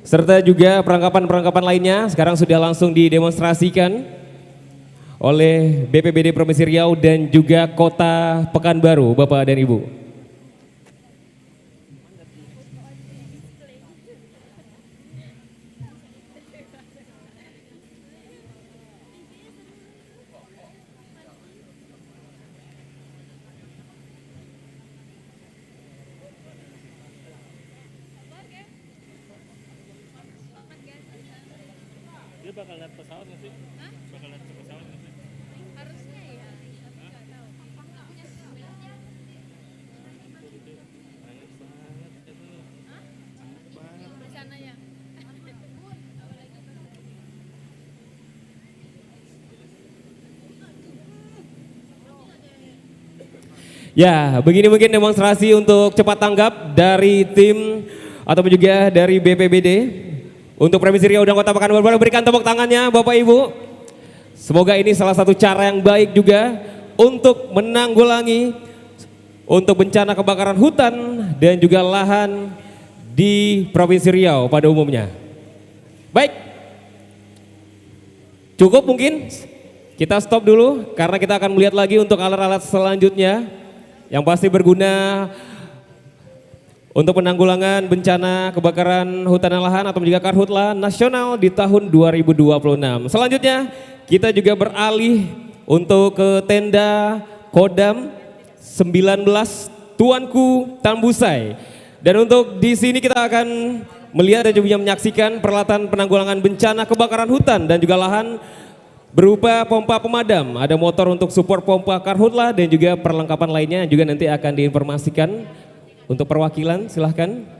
serta juga perlengkapan-perlengkapan lainnya, sekarang sudah langsung didemonstrasikan oleh BPBD Provinsi Riau dan juga Kota Pekanbaru, Bapak dan Ibu. Dia bakal lihat pesawat nggak sih? Bakal lihat pesawat nggak sih? Harusnya ya, tapi nggak tahu. Nggak punya sebelah. Di sana ya. Ya, begini mungkin demonstrasi untuk cepat tanggap dari tim ataupun juga dari BPBD untuk Provinsi Riau dan Kota Pekanbaru. Boleh berikan tepuk tangannya Bapak Ibu. Semoga ini salah satu cara yang baik juga untuk menanggulangi untuk bencana kebakaran hutan dan juga lahan di Provinsi Riau pada umumnya. Baik, cukup mungkin kita stop dulu karena kita akan melihat lagi untuk alat-alat selanjutnya yang pasti berguna untuk penanggulangan bencana kebakaran hutan dan lahan atau juga Karhutla nasional di tahun 2026. Selanjutnya kita juga beralih untuk ke tenda Kodam 19 Tuanku Tambusai. Dan untuk di sini kita akan melihat dan juga menyaksikan peralatan penanggulangan bencana kebakaran hutan dan juga lahan berupa pompa pemadam, ada motor untuk support pompa Karhutla dan juga perlengkapan lainnya juga nanti akan diinformasikan untuk perwakilan, silahkan.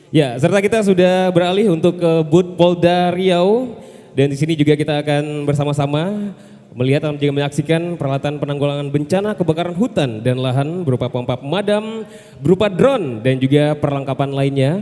Ya, serta kita sudah beralih untuk ke booth Polda Riau dan di sini juga kita akan bersama-sama melihat dan juga menyaksikan peralatan penanggulangan bencana kebakaran hutan dan lahan berupa pompa pemadam, berupa drone dan juga perlengkapan lainnya.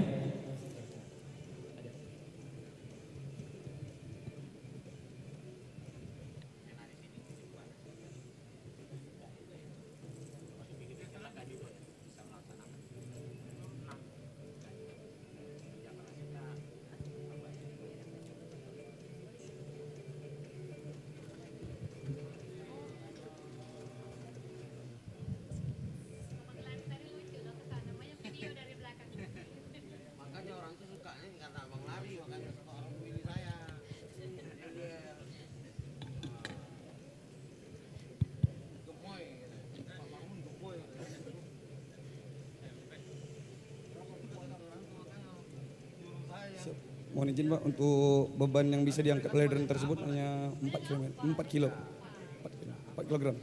Mohon izin Pak, untuk beban yang bisa diangkat oleh drone tersebut hanya 4 kilogram.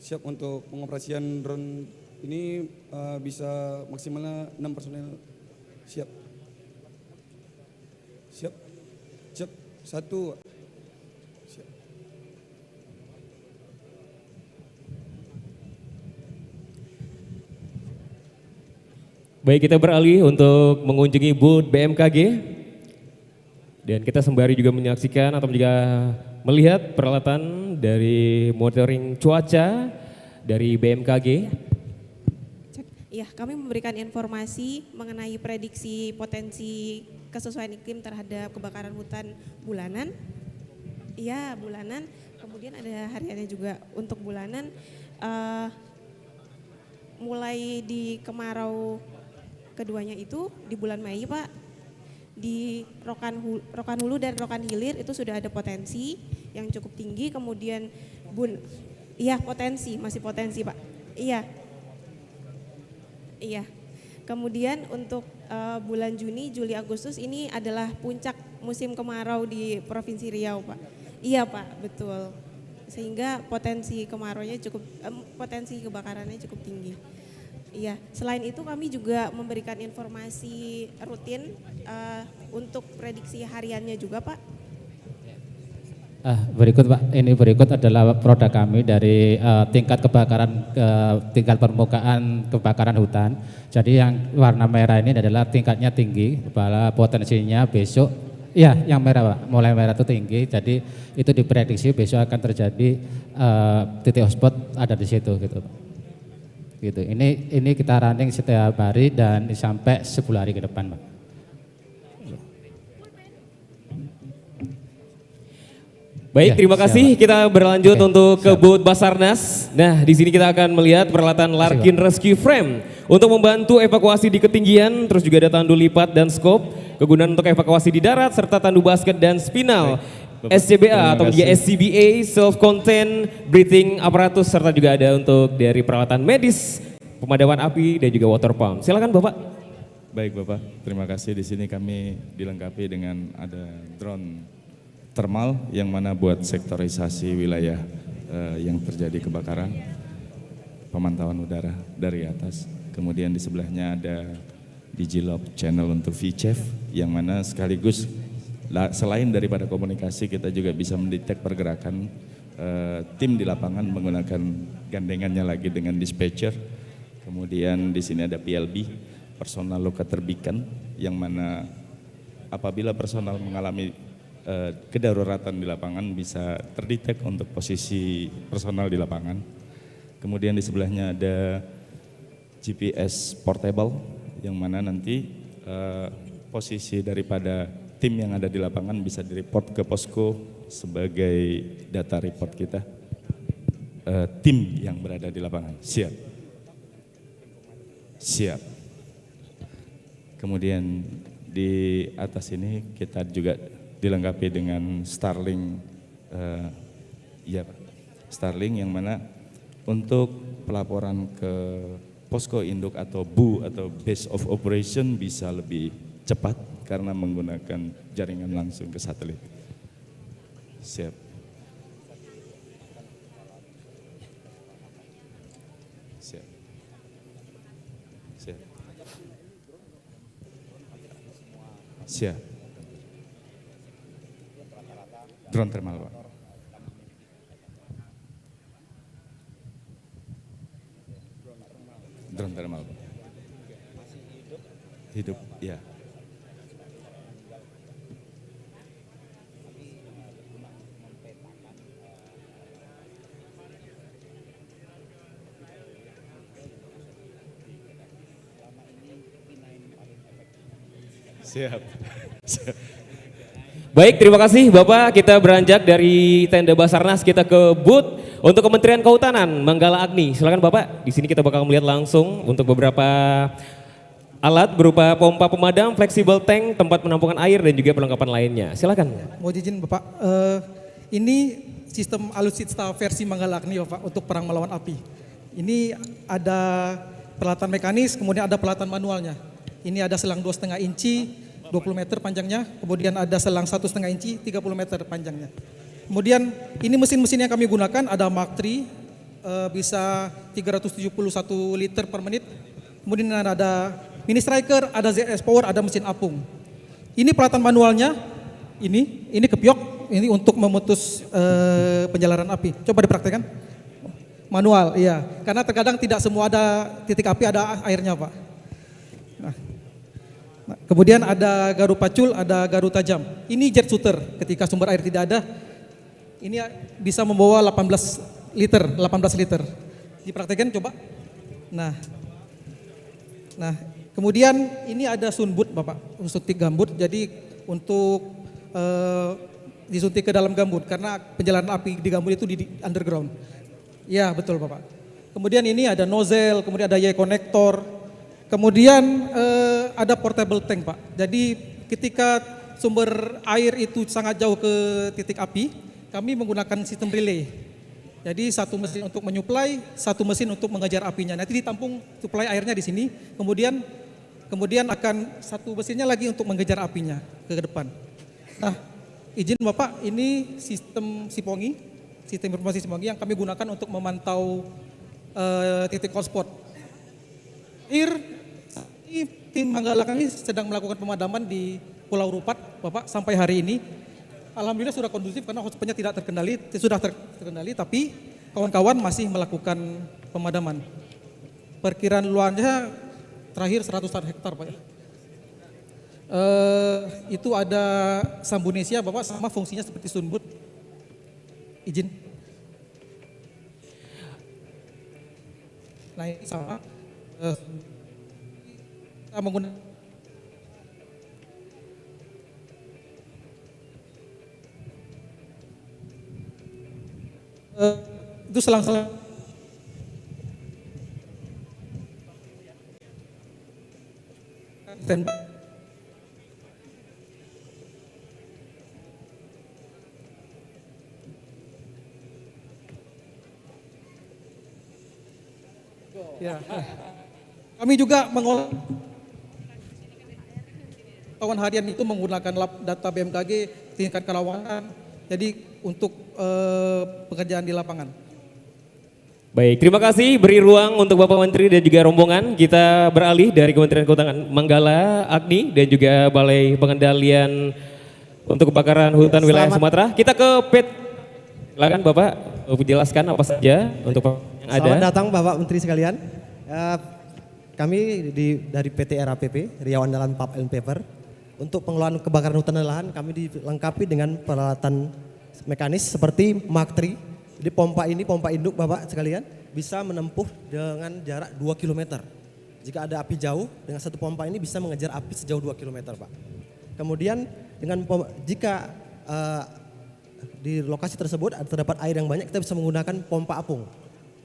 Siap untuk pengoperasian drone ini bisa maksimalnya 6 personel. Siap. Satu. Siap. Baik, kita beralih untuk mengunjungi booth BMKG dan kita sembari juga menyaksikan atau juga melihat peralatan dari monitoring cuaca dari BMKG. Ya, kami memberikan informasi mengenai prediksi potensi kesesuaian iklim terhadap kebakaran hutan bulanan. Iya, bulanan. Kemudian ada hariannya juga. Untuk bulanan mulai di kemarau keduanya itu di bulan Mei Pak, di Rokan Hulu dan Rokan Hilir itu sudah ada potensi yang cukup tinggi. Kemudian masih potensi Pak. Iya. Kemudian untuk bulan Juni, Juli, Agustus ini adalah puncak musim kemarau di Provinsi Riau Pak. Iya Pak, betul. Sehingga potensi kemaraunya potensi kebakarannya cukup tinggi. Iya, selain itu kami juga memberikan informasi rutin untuk prediksi hariannya juga Pak. Berikut Pak, ini berikut adalah produk kami dari tingkat kebakaran, tingkat permukaan kebakaran hutan. Jadi yang warna merah ini adalah tingkatnya tinggi, bahwa potensinya besok, ya yang merah Pak, mulai merah itu tinggi. Jadi itu diprediksi besok akan terjadi titik hotspot ada di situ gitu Pak. Gitu. Ini kita running setiap hari dan sampai 10 hari ke depan Pak. Baik, Ya, terima kasih. siap. Kita berlanjut Oke, untuk ke siap. booth Basarnas. Nah, di sini kita akan melihat peralatan Larkin Rescue Frame untuk membantu evakuasi di ketinggian, terus juga ada tandu lipat dan scope, kegunaan untuk evakuasi di darat serta tandu basket dan spinal. SCBA atau juga SCBA, self-contained breathing apparatus, serta juga ada untuk dari peralatan medis, pemadaman api dan juga water pump. Silakan Bapak. Baik Bapak, terima kasih. Di sini kami dilengkapi dengan ada drone thermal yang mana buat sektorisasi wilayah yang terjadi kebakaran, pemantauan udara dari atas. Kemudian di sebelahnya ada Digilog channel untuk VCHEF yang mana sekaligus selain daripada komunikasi kita juga bisa mendetek pergerakan tim di lapangan menggunakan gandengannya lagi dengan dispatcher. Kemudian di sini ada PLB, personal locator beacon, yang mana apabila personal mengalami kedaruratan di lapangan bisa terdetek untuk posisi personal di lapangan. Kemudian di sebelahnya ada GPS portable yang mana nanti posisi daripada tim yang ada di lapangan bisa direport ke posko sebagai data report kita. Tim yang berada di lapangan. Siap. Siap. Kemudian di atas ini kita juga dilengkapi dengan Starlink, ya Pak, Starlink yang mana untuk pelaporan ke posko induk atau BU atau base of operation bisa lebih cepat karena menggunakan jaringan langsung ke satelit. Siap. Siap. Siap. Siap. Drone thermal Pak. Drone thermal Pak. Hidup, ya. Siap. Siap. Baik, terima kasih Bapak. Kita beranjak dari tenda Basarnas kita ke booth untuk Kementerian Kehutanan Manggala Agni. Silakan Bapak. Di sini kita bakal melihat langsung untuk beberapa alat berupa pompa pemadam, flexible tank, tempat penampungan air dan juga perlengkapan lainnya. Silakan. Mau izin Bapak, ini sistem alutsista versi Manggala Agni Bapak untuk perang melawan api. Ini ada peralatan mekanis, kemudian ada peralatan manualnya. Ini ada selang 2,5 inci. 20 meter panjangnya, kemudian ada selang 1,5 inci, 30 meter panjangnya. Kemudian ini mesin-mesin yang kami gunakan ada Mark III, bisa 371 liter per menit. Kemudian ada mini striker, ada ZS Power, ada mesin apung. Ini peralatan manualnya, ini kepiok, ini untuk memutus penjalaran api. Coba dipraktekkan. Manual, iya. Karena terkadang tidak semua ada titik api, ada airnya Pak. Nah, kemudian ada garu pacul, ada garu tajam. Ini jet shooter, ketika sumber air tidak ada, ini bisa membawa 18 liter. Dipraktekkan coba. Nah, kemudian ini ada sunbut Bapak, suntik gambut. Jadi untuk disuntik ke dalam gambut, karena penjalanan api di gambut itu di underground. Ya betul Bapak. Kemudian ini ada nozzle, kemudian ada Y-konektor. Kemudian ada portable tank Pak. Jadi ketika sumber air itu sangat jauh ke titik api, kami menggunakan sistem relay. Jadi satu mesin untuk menyuplai, satu mesin untuk mengejar apinya. Nanti ditampung suplai airnya di sini, kemudian akan satu mesinnya lagi untuk mengejar apinya ke depan. Nah, izin Bapak, ini sistem Sipongi, sistem informasi Sipongi yang kami gunakan untuk memantau titik hotspot. Tim Manggala kami sedang melakukan pemadaman di Pulau Rupat, Bapak, sampai hari ini. Alhamdulillah sudah kondusif karena hotspotnya tidak terkendali, tapi kawan-kawan masih melakukan pemadaman. Perkiraan luasnya terakhir 100 hektar Pak ya. Itu ada Sambunesia Bapak, sama fungsinya seperti sunbut. Izin. Nah ini sama. Kita menggunakan itu selang-selang standby. Ya. Kami juga mengolah kawan harian itu menggunakan data BMKG tingkat kerawanan. Jadi untuk pekerjaan di lapangan. Baik, terima kasih. Beri ruang untuk Bapak Menteri dan juga rombongan. Kita beralih dari Kementerian Kehutanan Manggala, Agni, dan juga Balai Pengendalian untuk Kebakaran Hutan Wilayah Sumatera. Kita ke silakan Bapak menjelaskan apa saja untuk yang ada. Selamat datang Bapak Menteri sekalian. Kami dari PT RAPP, Riau Andalan Pulp and Paper, untuk pengelolaan kebakaran hutan dan lahan kami dilengkapi dengan peralatan mekanis seperti Mark III. Jadi pompa induk Bapak sekalian bisa menempuh dengan jarak 2 km. Jika ada api jauh, dengan satu pompa ini bisa mengejar api sejauh 2 km Pak. Kemudian jika di lokasi tersebut terdapat air yang banyak, kita bisa menggunakan pompa apung.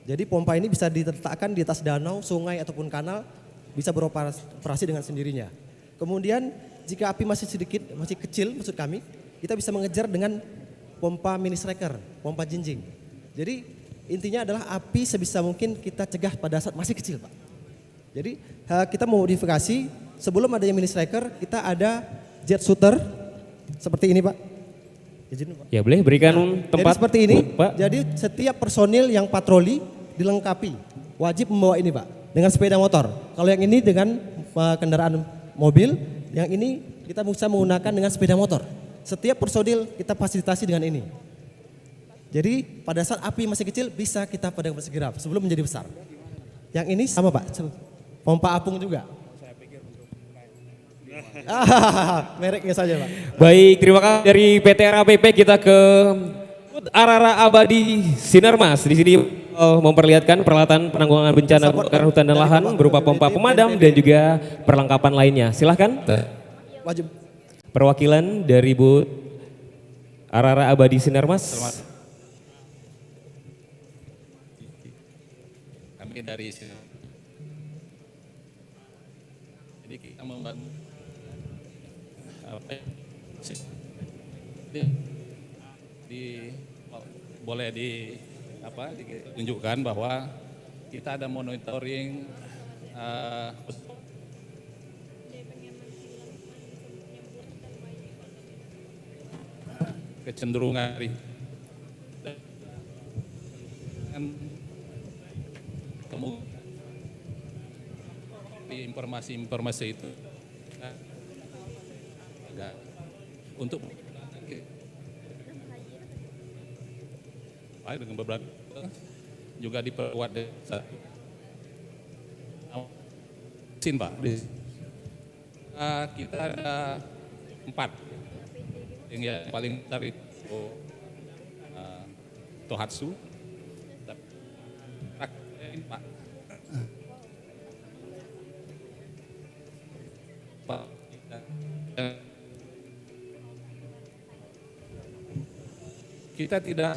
Jadi pompa ini bisa diletakkan di atas danau, sungai ataupun kanal, bisa beroperasi dengan sendirinya. Kemudian jika api masih masih kecil maksud kami, kita bisa mengejar dengan pompa mini striker, pompa jinjing. Jadi intinya adalah api sebisa mungkin kita cegah pada saat masih kecil Pak. Jadi kita memodifikasi, sebelum adanya mini striker kita ada jet shooter seperti ini Pak. Izin, Pak. Ya boleh berikan tempat. Jadi seperti ini, Pak. Jadi setiap personil yang patroli dilengkapi, wajib membawa ini Pak, dengan sepeda motor. Kalau yang ini dengan kendaraan mobil, yang ini kita bisa menggunakan dengan sepeda motor. Setiap personil kita fasilitasi dengan ini. Jadi pada saat api masih kecil bisa kita padamkan segera sebelum menjadi besar. Yang ini sama Pak, pompa apung juga. Mereknya saja Pak. Baik, terima kasih dari PT RAPP. Kita ke Arara Abadi Sinarmas. Di sini memperlihatkan peralatan penanggulangan bencana kebakaran hutan dan lahan berupa pompa pemadam dan juga perlengkapan lainnya. Silahkan. Wajib. Perwakilan dari Bu Arara Abadi Sinarmas. Kami dari sini. Jadi kita membantu boleh ditunjukkan bahwa kita ada monitoring kecenderungan di informasi itu agak untuk dengan beberapa juga diperkuat Pak. Kita ada 4 yang paling besar itu Tohatsu, Pak. Kita tidak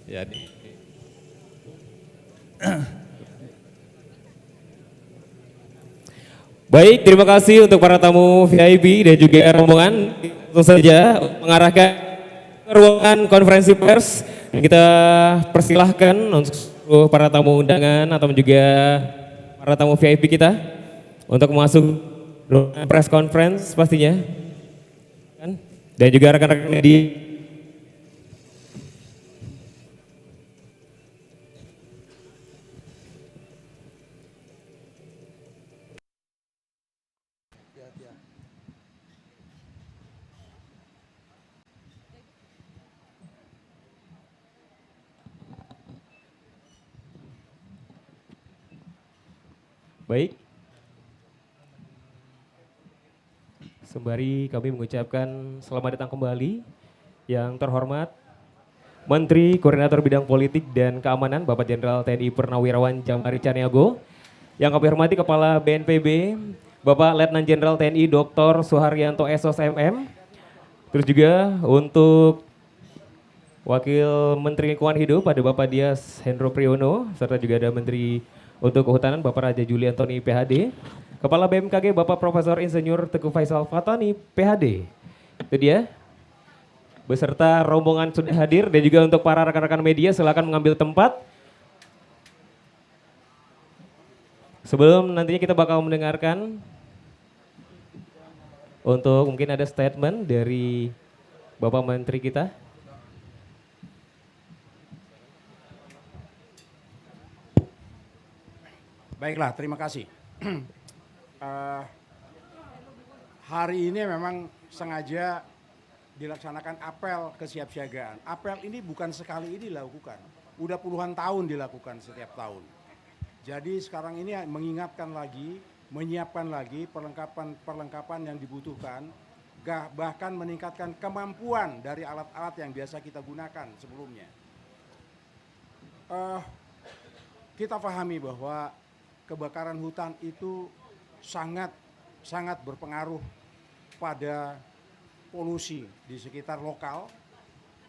jadi Baik, terima kasih untuk para tamu VIP dan juga rombongan. Tentu saja mengarahkan ke ruangan konferensi pers. Kita persilahkan untuk para tamu undangan atau juga para tamu VIP kita untuk masuk ruangan press conference pastinya. Dan juga rekan-rekan di Baik. Sembari kami mengucapkan selamat datang kembali yang terhormat Menteri Koordinator Bidang Politik dan Keamanan Bapak Jenderal TNI Purnawirawan Jamari Caniago. Yang kami hormati Kepala BNPB Bapak Letnan Jenderal TNI Dr. Suharyanto SOS MM. Terus juga untuk Wakil Menteri Lingkungan Hidup ada Bapak Dias Hendro Priyono, serta juga ada Menteri untuk Kehutanan Bapak Raja Juli Antoni PhD. Kepala BMKG Bapak Profesor Insinyur Teguh Faisal Fatani PhD. Itu dia. Beserta rombongan sudah hadir dan juga untuk para rekan-rekan media silakan mengambil tempat. Sebelum nantinya kita bakal mendengarkan untuk mungkin ada statement dari Bapak Menteri kita. Baiklah, terima kasih. Hari ini memang sengaja dilaksanakan apel kesiapsiagaan. Apel ini bukan sekali ini dilakukan, udah puluhan tahun dilakukan setiap tahun. Jadi sekarang ini mengingatkan lagi, menyiapkan lagi perlengkapan yang dibutuhkan, bahkan meningkatkan kemampuan dari alat-alat yang biasa kita gunakan sebelumnya. Kita pahami bahwa kebakaran hutan itu sangat berpengaruh pada polusi di sekitar lokal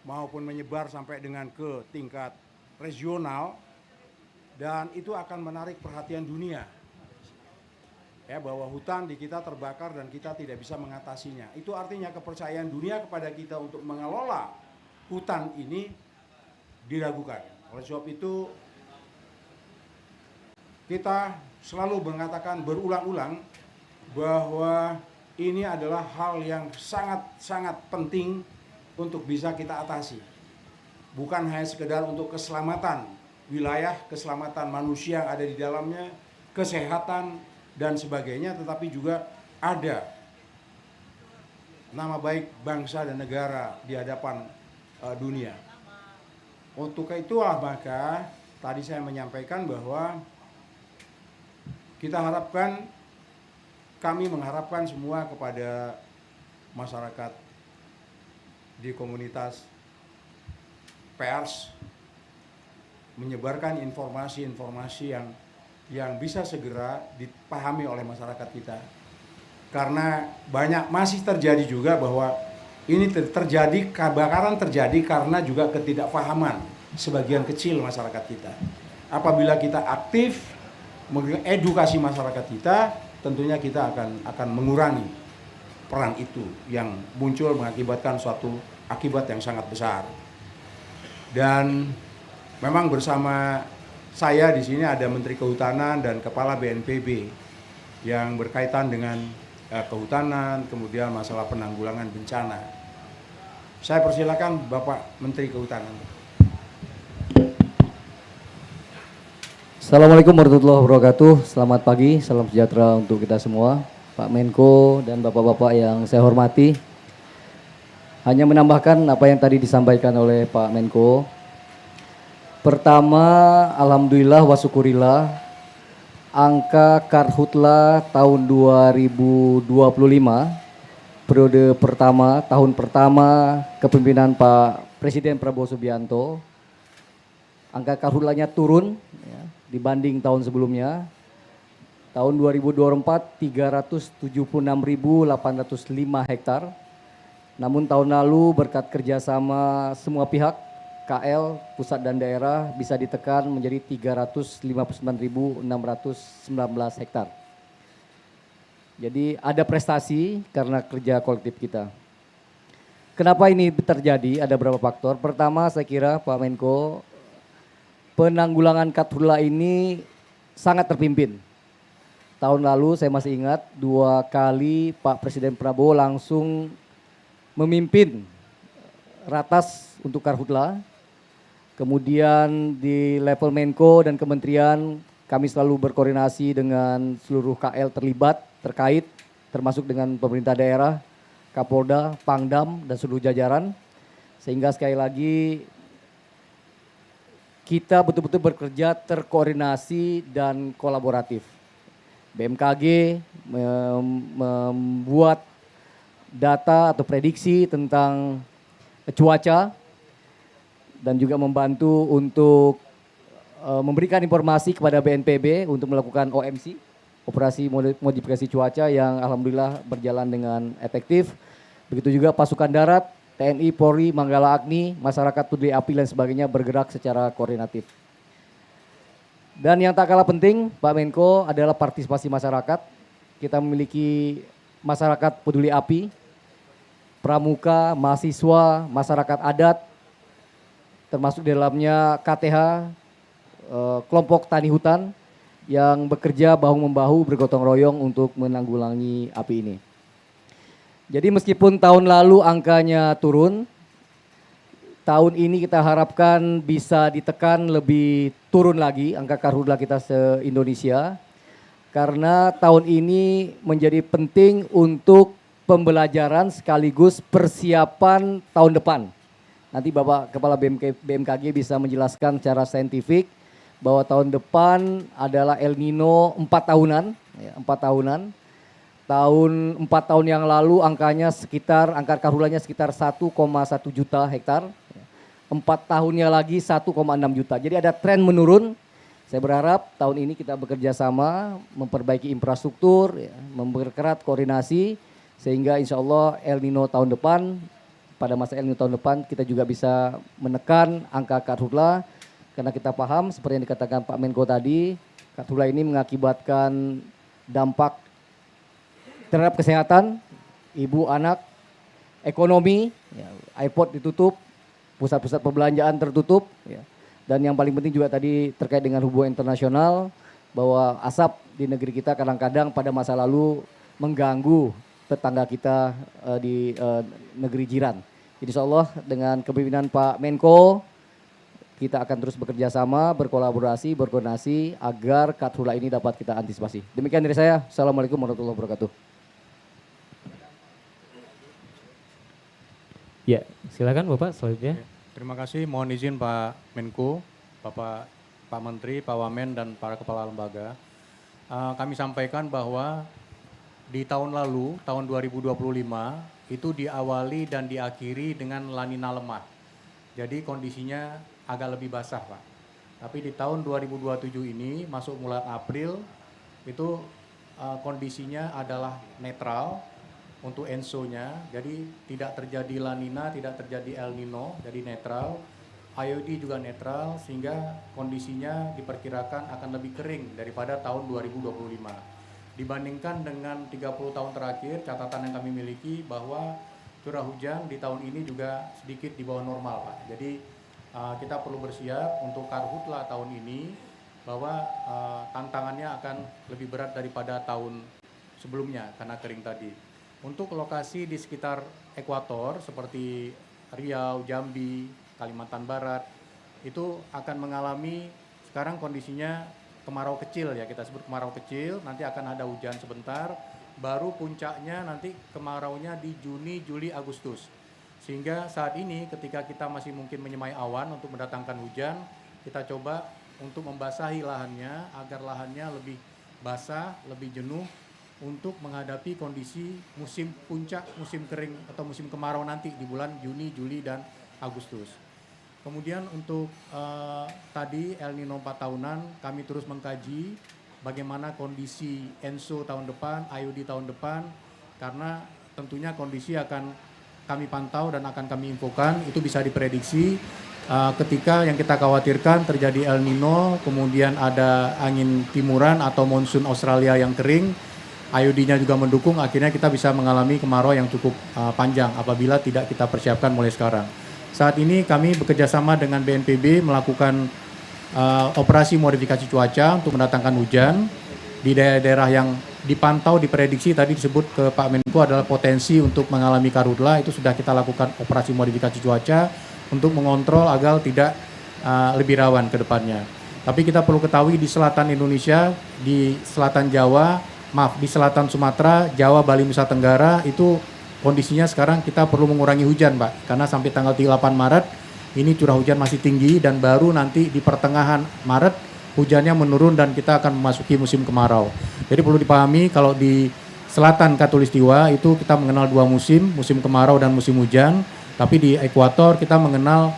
maupun menyebar sampai dengan ke tingkat regional, dan itu akan menarik perhatian dunia ya, bahwa hutan di kita terbakar dan kita tidak bisa mengatasinya. Itu artinya kepercayaan dunia kepada kita untuk mengelola hutan ini diragukan. Oleh sebab itu kita selalu mengatakan berulang-ulang bahwa ini adalah hal yang sangat penting untuk bisa kita atasi. Bukan hanya sekedar untuk keselamatan wilayah, keselamatan manusia yang ada di dalamnya, kesehatan dan sebagainya, tetapi juga ada nama baik bangsa dan negara di hadapan dunia. Untuk itulah maka tadi saya menyampaikan bahwa kami mengharapkan semua kepada masyarakat di komunitas pers menyebarkan informasi-informasi yang bisa segera dipahami oleh masyarakat kita. Karena masih terjadi juga bahwa ini terjadi, kebakaran terjadi karena juga ketidakpahaman sebagian kecil masyarakat kita. Apabila kita aktif mengedukasi masyarakat kita, tentunya kita akan mengurangi peran itu yang muncul mengakibatkan suatu akibat yang sangat besar. Dan memang bersama saya di sini ada Menteri Kehutanan dan Kepala BNPB yang berkaitan dengan kehutanan, kemudian masalah penanggulangan bencana. Saya persilakan Bapak Menteri Kehutanan. Assalamualaikum warahmatullahi wabarakatuh. Selamat pagi, salam sejahtera untuk kita semua. Pak Menko dan Bapak-Bapak yang saya hormati. Hanya menambahkan apa yang tadi disampaikan oleh Pak Menko. Pertama, alhamdulillah wa syukurillah, angka Karhutla tahun 2025, periode pertama, tahun pertama kepemimpinan Pak Presiden Prabowo Subianto, angka Karhutlanya turun ya, dibanding tahun sebelumnya. Tahun 2024 376.805 hektar. Namun tahun lalu berkat kerjasama semua pihak, KL, pusat dan daerah bisa ditekan menjadi 359.619 hektar. Jadi ada prestasi karena kerja kolektif kita. Kenapa ini terjadi? Ada beberapa faktor. Pertama, saya kira Pak Menko, penanggulangan Karhutla ini sangat terpimpin. Tahun lalu saya masih ingat 2 kali Pak Presiden Prabowo langsung memimpin ratas untuk Karhutla. Kemudian di level Menko dan kementerian kami selalu berkoordinasi dengan seluruh KL terkait termasuk dengan pemerintah daerah, Kapolda, Pangdam dan seluruh jajaran. Sehingga sekali lagi kita betul-betul bekerja terkoordinasi dan kolaboratif. BMKG membuat data atau prediksi tentang cuaca dan juga membantu untuk memberikan informasi kepada BNPB untuk melakukan OMC, operasi modifikasi cuaca, yang alhamdulillah berjalan dengan efektif. Begitu juga pasukan darat, TNI, Polri, Manggala Agni, masyarakat peduli api dan sebagainya bergerak secara koordinatif. Dan yang tak kalah penting, Pak Menko, adalah partisipasi masyarakat. Kita memiliki masyarakat peduli api, pramuka, mahasiswa, masyarakat adat, termasuk di dalamnya KTH, kelompok tani hutan yang bekerja bahu-membahu bergotong royong untuk menanggulangi api ini. Jadi meskipun tahun lalu angkanya turun, tahun ini kita harapkan bisa ditekan lebih turun lagi angka karhutla kita se-Indonesia. Karena tahun ini menjadi penting untuk pembelajaran sekaligus persiapan tahun depan. Nanti Bapak Kepala BMKG bisa menjelaskan secara saintifik bahwa tahun depan adalah El Nino 4 tahunan, ya, 4 tahunan. Tahun 4 tahun yang lalu angka karhulanya sekitar 1,1 juta hektar. 4 tahunnya lagi 1,6 juta. Jadi ada tren menurun. Saya berharap tahun ini kita bekerja sama, memperbaiki infrastruktur, ya, memperkerat koordinasi, sehingga insya Allah El Nino tahun depan, pada masa El Nino tahun depan kita juga bisa menekan angka karhutla. Karena kita paham seperti yang dikatakan Pak Menko tadi, karhutla ini mengakibatkan dampak terhadap kesehatan, ibu, anak, ekonomi, ya, airport ditutup, pusat-pusat perbelanjaan tertutup, ya. Dan yang paling penting juga tadi terkait dengan hubungan internasional, bahwa asap di negeri kita kadang-kadang pada masa lalu mengganggu tetangga kita di negeri jiran. Jadi insya Allah dengan kepemimpinan Pak Menko, kita akan terus bekerja sama, berkolaborasi, berkoordinasi agar karhutla ini dapat kita antisipasi. Demikian dari saya. Assalamualaikum warahmatullahi wabarakatuh. Ya, silakan Bapak selanjutnya. Terima kasih. Mohon izin Pak Menko, Pak Menteri, Pak Wamen, dan para kepala lembaga. Kami sampaikan bahwa di tahun lalu, tahun 2025, itu diawali dan diakhiri dengan La Nina lemah. Jadi kondisinya agak lebih basah, Pak. Tapi di tahun 2027 ini, masuk bulan April, itu kondisinya adalah netral untuk ENSO-nya. Jadi tidak terjadi La Nina, tidak terjadi El Nino, jadi netral. IOD juga netral, sehingga kondisinya diperkirakan akan lebih kering daripada tahun 2025. Dibandingkan dengan 30 tahun terakhir, catatan yang kami miliki bahwa curah hujan di tahun ini juga sedikit di bawah normal, Pak. Jadi kita perlu bersiap untuk karhutla tahun ini, bahwa tantangannya akan lebih berat daripada tahun sebelumnya karena kering tadi. Untuk lokasi di sekitar ekuator seperti Riau, Jambi, Kalimantan Barat, itu akan mengalami sekarang kondisinya kemarau kecil, ya kita sebut kemarau kecil, nanti akan ada hujan sebentar, baru puncaknya nanti kemaraunya di Juni, Juli, Agustus. Sehingga saat ini ketika kita masih mungkin menyemai awan untuk mendatangkan hujan, kita coba untuk membasahi lahannya agar lahannya lebih basah, lebih jenuh untuk menghadapi kondisi musim puncak, musim kering atau musim kemarau nanti di bulan Juni, Juli, dan Agustus. Kemudian untuk tadi El Nino 4 tahunan, kami terus mengkaji bagaimana kondisi ENSO tahun depan, IOD tahun depan, karena tentunya kondisi akan kami pantau dan akan kami infokan. Itu bisa diprediksi ketika yang kita khawatirkan terjadi El Nino, kemudian ada angin timuran atau monsun Australia yang kering, IOD-nya juga mendukung, akhirnya kita bisa mengalami kemarau yang cukup panjang apabila tidak kita persiapkan mulai sekarang. Saat ini kami bekerjasama dengan BNPB melakukan operasi modifikasi cuaca untuk mendatangkan hujan di daerah-daerah yang dipantau, diprediksi tadi disebut ke Pak Menko adalah potensi untuk mengalami karhutla. Itu sudah kita lakukan operasi modifikasi cuaca untuk mengontrol agar tidak lebih rawan ke depannya. Tapi kita perlu ketahui di selatan Indonesia, di selatan Jawa, di selatan Sumatera, Jawa, Bali, Nusa Tenggara, itu kondisinya sekarang kita perlu mengurangi hujan, Pak. Karena sampai tanggal 8 Maret ini curah hujan masih tinggi, dan baru nanti di pertengahan Maret hujannya menurun dan kita akan memasuki musim kemarau. Jadi perlu dipahami kalau di selatan Katulistiwa itu kita mengenal dua musim, musim kemarau dan musim hujan. Tapi di ekuator kita mengenal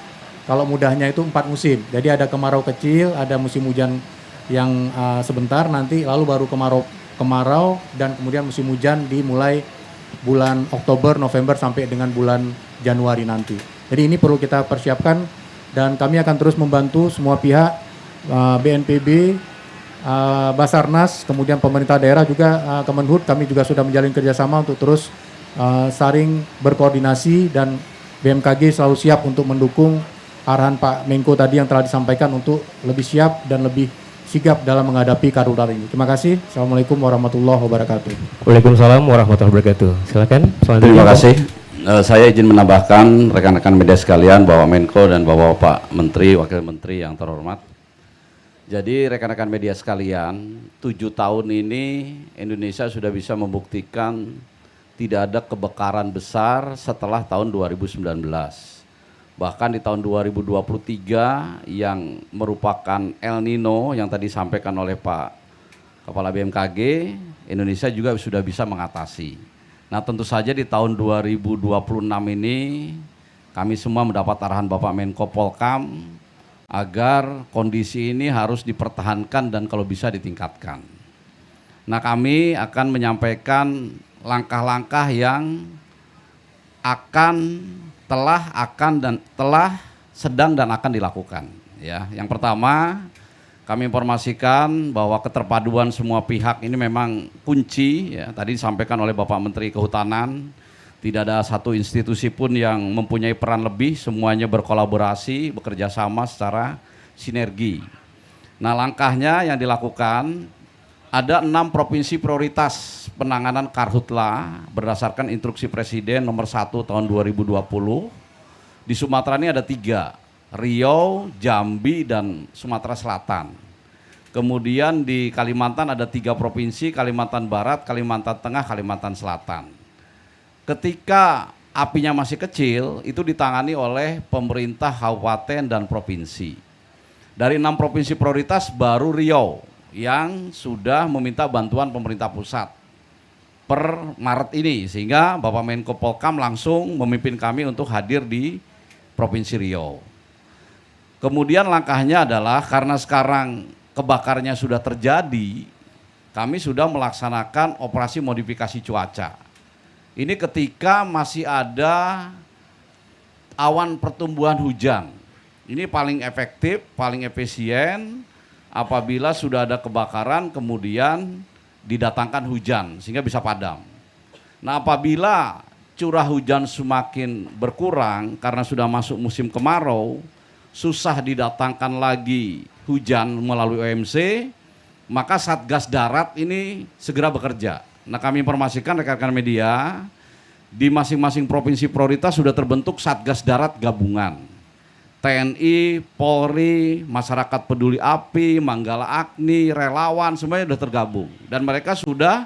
kalau mudahnya itu 4 musim. Jadi ada kemarau kecil, ada musim hujan yang sebentar, nanti lalu baru kemarau dan kemudian musim hujan dimulai bulan Oktober, November sampai dengan bulan Januari nanti. Jadi ini perlu kita persiapkan dan kami akan terus membantu semua pihak, BNPB, Basarnas, kemudian pemerintah daerah juga Kemenhub, kami juga sudah menjalin kerjasama untuk terus saling berkoordinasi dan BMKG selalu siap untuk mendukung arahan Pak Menko tadi yang telah disampaikan untuk lebih siap dan lebih sigap dalam menghadapi karhutla ini. Terima kasih. Assalamualaikum warahmatullahi wabarakatuh. Waalaikumsalam warahmatullahi wabarakatuh. Silakan. Terima kasih. Saya izin menambahkan rekan-rekan media sekalian, Bapak Menko dan Bapak Menteri, Wakil Menteri yang terhormat. Jadi rekan-rekan media sekalian, 7 tahun ini Indonesia sudah bisa membuktikan tidak ada kebakaran besar setelah tahun 2019. Bahkan di tahun 2023 yang merupakan El Nino yang tadi disampaikan oleh Pak Kepala BMKG, Indonesia juga sudah bisa mengatasi. Nah tentu saja di tahun 2026 ini kami semua mendapat arahan Bapak Menko Polkam agar kondisi ini harus dipertahankan dan kalau bisa ditingkatkan. Nah kami akan menyampaikan langkah-langkah yang telah, sedang dan akan dilakukan. Ya, yang pertama kami informasikan bahwa keterpaduan semua pihak ini memang kunci. Ya, tadi disampaikan oleh Bapak Menteri Kehutanan, tidak ada satu institusi pun yang mempunyai peran lebih, semuanya berkolaborasi, bekerja sama secara sinergi. Nah, langkahnya yang dilakukan ada 6 provinsi prioritas penanganan karhutla berdasarkan instruksi Presiden nomor 1 tahun 2020. Di Sumatera ini ada 3, Riau, Jambi, dan Sumatera Selatan. Kemudian di Kalimantan ada 3 provinsi, Kalimantan Barat, Kalimantan Tengah, Kalimantan Selatan. Ketika apinya masih kecil, itu ditangani oleh pemerintah kabupaten dan provinsi. Dari 6 provinsi prioritas baru Riau yang sudah meminta bantuan pemerintah pusat per Maret ini, sehingga Bapak Menko Polkam langsung memimpin kami untuk hadir di Provinsi Riau. Kemudian langkahnya adalah karena sekarang kebakarnya sudah terjadi, kami sudah melaksanakan operasi modifikasi cuaca. Ini ketika masih ada awan pertumbuhan hujan. Ini paling efektif, paling efisien apabila sudah ada kebakaran kemudian didatangkan hujan sehingga bisa padam. Nah, apabila curah hujan semakin berkurang karena sudah masuk musim kemarau, susah didatangkan lagi hujan melalui OMC, maka Satgas Darat ini segera bekerja. Nah, kami informasikan rekan-rekan media, di masing-masing provinsi prioritas sudah terbentuk Satgas Darat gabungan. TNI, Polri, masyarakat peduli api, Manggala Agni, relawan, semuanya sudah tergabung. Dan mereka sudah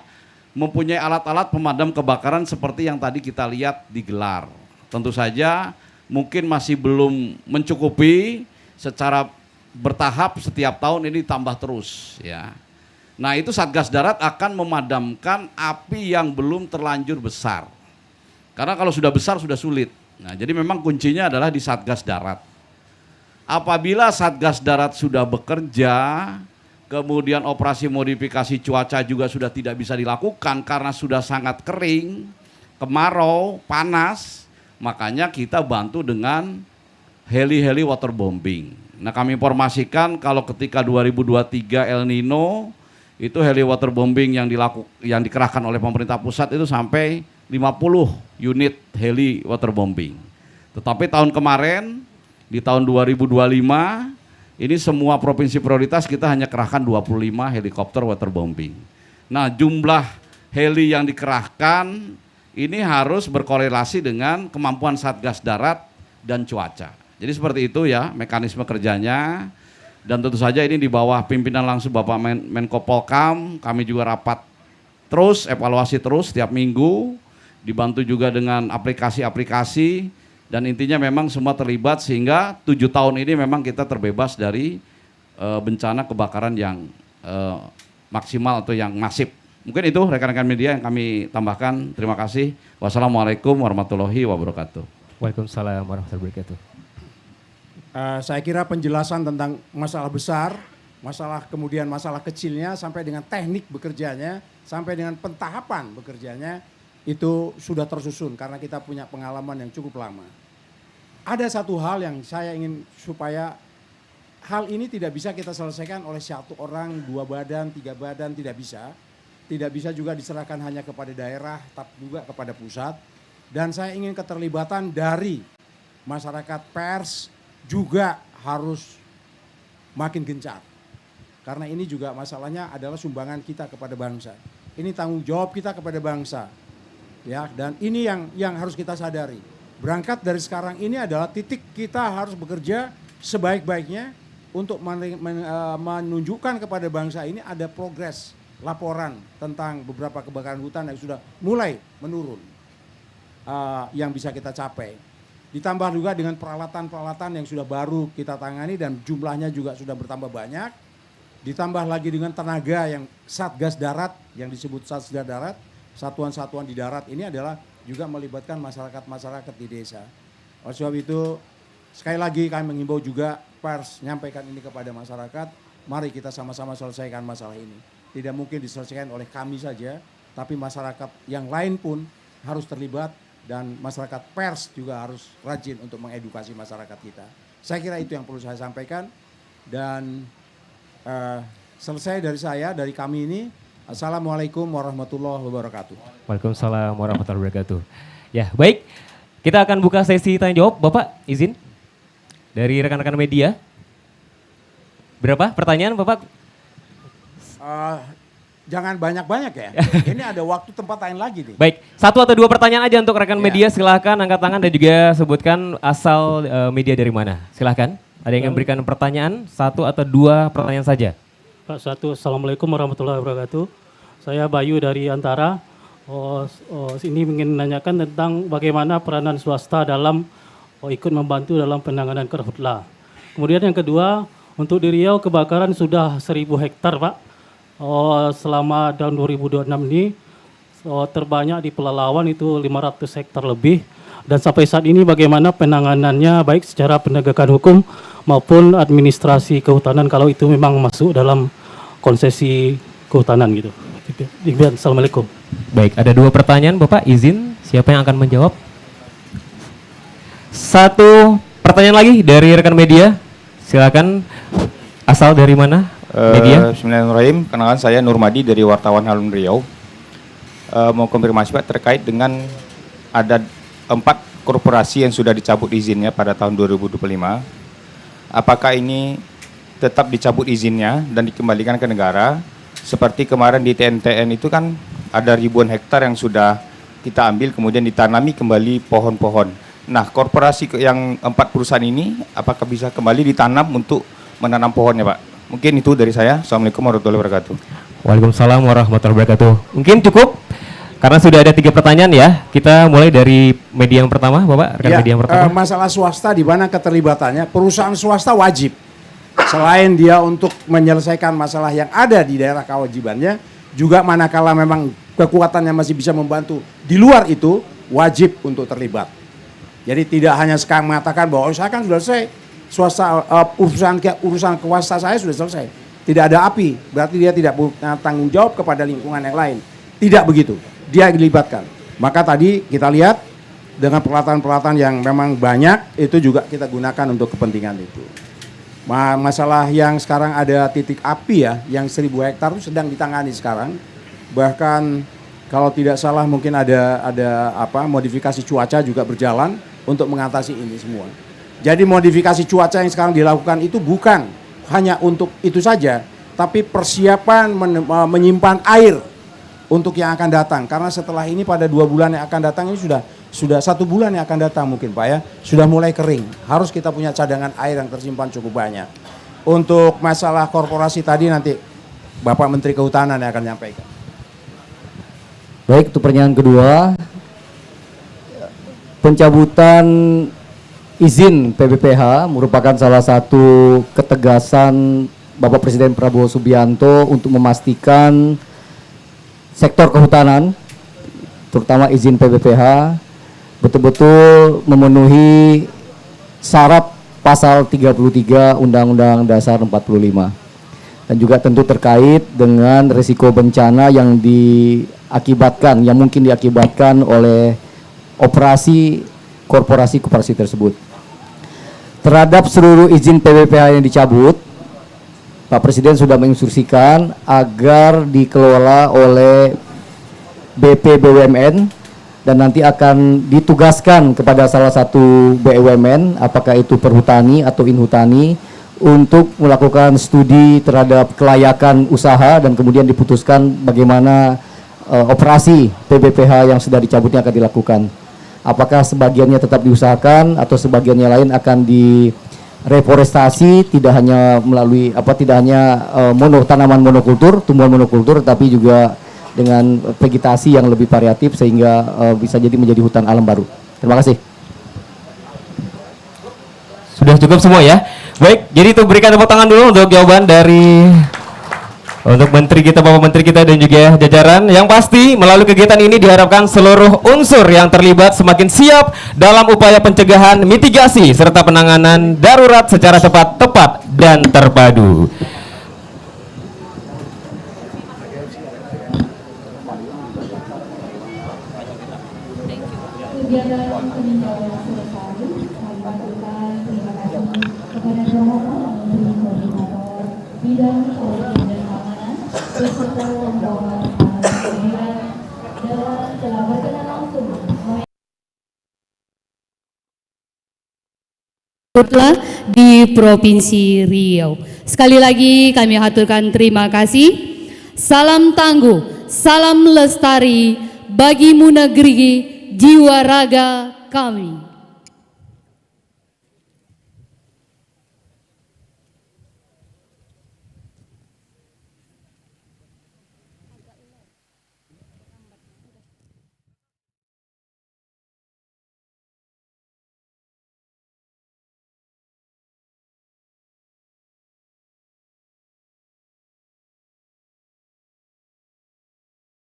mempunyai alat-alat pemadam kebakaran seperti yang tadi kita lihat digelar. Tentu saja mungkin masih belum mencukupi, secara bertahap setiap tahun ini tambah terus. Ya. Nah itu Satgas Darat akan memadamkan api yang belum terlanjur besar. Karena kalau sudah besar sudah sulit. Nah jadi memang kuncinya adalah di Satgas Darat. Apabila Satgas Darat sudah bekerja, kemudian operasi modifikasi cuaca juga sudah tidak bisa dilakukan karena sudah sangat kering, kemarau, panas, makanya kita bantu dengan heli-heli waterbombing. Nah kami informasikan kalau ketika 2023 El Nino, itu heli waterbombing yang dikerahkan oleh pemerintah pusat itu sampai 50 unit heli waterbombing. Tetapi tahun kemarin, di tahun 2025, ini semua provinsi prioritas kita hanya kerahkan 25 helikopter waterbombing. Nah jumlah heli yang dikerahkan ini harus berkorelasi dengan kemampuan Satgas Darat dan cuaca. Jadi seperti itu ya mekanisme kerjanya. Dan tentu saja ini di bawah pimpinan langsung Bapak Menko Polkam, kami juga rapat terus, evaluasi terus setiap minggu, dibantu juga dengan aplikasi-aplikasi. Dan intinya memang semua terlibat sehingga 7 tahun ini memang kita terbebas dari bencana kebakaran yang maksimal atau yang masif. Mungkin itu rekan-rekan media yang kami tambahkan. Terima kasih. Wassalamualaikum warahmatullahi wabarakatuh. Waalaikumsalam warahmatullahi wabarakatuh. Saya kira penjelasan tentang masalah besar, kemudian masalah kecilnya, sampai dengan teknik bekerjanya, sampai dengan pentahapan bekerjanya, itu sudah tersusun karena kita punya pengalaman yang cukup lama. Ada satu hal yang saya ingin supaya hal ini tidak bisa kita selesaikan oleh satu orang, 2 badan, 3 badan, tidak bisa. Tidak bisa juga diserahkan hanya kepada daerah, tapi juga kepada pusat. Dan saya ingin keterlibatan dari masyarakat pers juga harus makin gencar. Karena ini juga masalahnya adalah sumbangan kita kepada bangsa. Ini tanggung jawab kita kepada bangsa. Ya, dan ini yang harus kita sadari. Berangkat dari sekarang ini adalah titik kita harus bekerja sebaik-baiknya untuk menunjukkan kepada bangsa ini ada progres laporan tentang beberapa kebakaran hutan yang sudah mulai menurun. Yang bisa kita capai. Ditambah juga dengan peralatan-peralatan yang sudah baru kita tangani dan jumlahnya juga sudah bertambah banyak. Ditambah lagi dengan tenaga yang Satgas Darat, yang disebut Satgas Darat, satuan-satuan di darat ini adalah juga melibatkan masyarakat-masyarakat di desa. Oleh sebab itu, sekali lagi kami mengimbau juga pers menyampaikan ini kepada masyarakat, mari kita sama-sama selesaikan masalah ini. Tidak mungkin diselesaikan oleh kami saja, tapi masyarakat yang lain pun harus terlibat. Dan masyarakat pers juga harus rajin untuk mengedukasi masyarakat kita. Saya kira itu yang perlu saya sampaikan. Dan selesai dari saya, dari kami ini. Assalamualaikum warahmatullahi wabarakatuh. Waalaikumsalam warahmatullahi wabarakatuh. Ya, baik. Kita akan buka sesi tanya jawab. Bapak, izin dari rekan-rekan media. Berapa pertanyaan, Bapak? Jangan banyak-banyak ya. Ini ada waktu tempat lain lagi nih. Baik, 1 atau 2 pertanyaan aja untuk rekan media. Silahkan angkat tangan dan juga sebutkan asal media dari mana. Silahkan. Ada yang memberikan pertanyaan, 1 atau 2 pertanyaan saja. Pak, 1. Assalamualaikum warahmatullahi wabarakatuh. Saya Bayu dari Antara. Ini ingin menanyakan tentang bagaimana peranan swasta dalam ikut membantu dalam penanganan karhutla. Kemudian yang kedua, untuk di Riau kebakaran sudah 1000 hektar, Pak. Selama tahun 2026 ini terbanyak di Pelalawan itu 500 hektar lebih, dan sampai saat ini bagaimana penanganannya baik secara penegakan hukum maupun administrasi kehutanan kalau itu memang masuk dalam konsesi kehutanan gitu. Assalamualaikum. Baik, ada 2 pertanyaan Bapak, izin siapa yang akan menjawab? 1 pertanyaan lagi dari rekan media, silakan. Asal dari mana? Media. Bismillahirrahmanirrahim. Kenalkan saya Nurmadi dari Wartawan Halun Riau. Mau konfirmasi Pak terkait dengan ada 4 korporasi yang sudah dicabut izinnya pada tahun 2025. Apakah ini tetap dicabut izinnya dan dikembalikan ke negara? Seperti kemarin di TNTN itu kan ada ribuan hektar yang sudah kita ambil kemudian ditanami kembali pohon-pohon. Nah, korporasi yang 4 perusahaan ini apakah bisa kembali ditanam untuk menanam pohonnya, Pak? Mungkin itu dari saya. Assalamualaikum warahmatullahi wabarakatuh. Waalaikumsalam warahmatullahi wabarakatuh. Mungkin cukup karena sudah ada 3 pertanyaan ya. Kita mulai dari media yang pertama, Bapak. Rekan media yang pertama. Masalah swasta di mana keterlibatannya? Perusahaan swasta wajib. Selain dia untuk menyelesaikan masalah yang ada di daerah kewajibannya, juga manakala memang kekuatannya masih bisa membantu di luar itu, wajib untuk terlibat. Jadi tidak hanya sekarang mengatakan bahwa saya kan sudah selesai. Swasta urusan swasta saya sudah selesai. Tidak ada api, berarti dia tidak punya tanggung jawab kepada lingkungan yang lain. Tidak begitu. Dia dilibatkan. Maka tadi kita lihat dengan peralatan-peralatan yang memang banyak itu juga kita gunakan untuk kepentingan itu. Masalah yang sekarang ada titik api ya, yang 1000 hektar itu sedang ditangani sekarang. Bahkan kalau tidak salah mungkin ada modifikasi cuaca juga berjalan untuk mengatasi ini semua. Jadi modifikasi cuaca yang sekarang dilakukan itu bukan hanya untuk itu saja, tapi persiapan menyimpan air untuk yang akan datang. Karena setelah ini pada 2 bulan yang akan datang ini sudah 1 bulan yang akan datang mungkin Pak ya, sudah mulai kering. Harus kita punya cadangan air yang tersimpan cukup banyak. Untuk masalah korporasi tadi nanti Bapak Menteri Kehutanan yang akan menyampaikan. Baik, itu pertanyaan kedua. Pencabutan izin PBPH merupakan salah satu ketegasan Bapak Presiden Prabowo Subianto untuk memastikan sektor kehutanan, terutama izin PBPH, betul-betul memenuhi syarat pasal 33 Undang-Undang Dasar 45. Dan juga tentu terkait dengan risiko bencana yang mungkin diakibatkan oleh operasi korporasi tersebut. Terhadap seluruh izin PBPH yang dicabut, Pak Presiden sudah menginstruksikan agar dikelola oleh BP BUMN dan nanti akan ditugaskan kepada salah satu BUMN, apakah itu Perhutani atau Inhutani, untuk melakukan studi terhadap kelayakan usaha dan kemudian diputuskan bagaimana operasi PBPH yang sudah dicabutnya akan dilakukan. Apakah sebagiannya tetap diusahakan atau sebagiannya lain akan direforestasi, tidak hanya melalui tanaman monokultur, tumbuhan monokultur, tapi juga dengan vegetasi yang lebih variatif sehingga bisa jadi menjadi hutan alam baru. Terima kasih. Sudah cukup semua ya. Baik, jadi itu berikan tepuk tangan dulu untuk jawaban dari Menteri kita, Bapak Menteri kita dan juga jajaran. Yang pasti melalui kegiatan ini diharapkan seluruh unsur yang terlibat semakin siap dalam upaya pencegahan, mitigasi, serta penanganan darurat secara cepat, tepat, dan terpadu. Di Provinsi Riau. Sekali lagi kami haturkan terima kasih. Salam tangguh, salam lestari bagi negeri jiwa raga kami.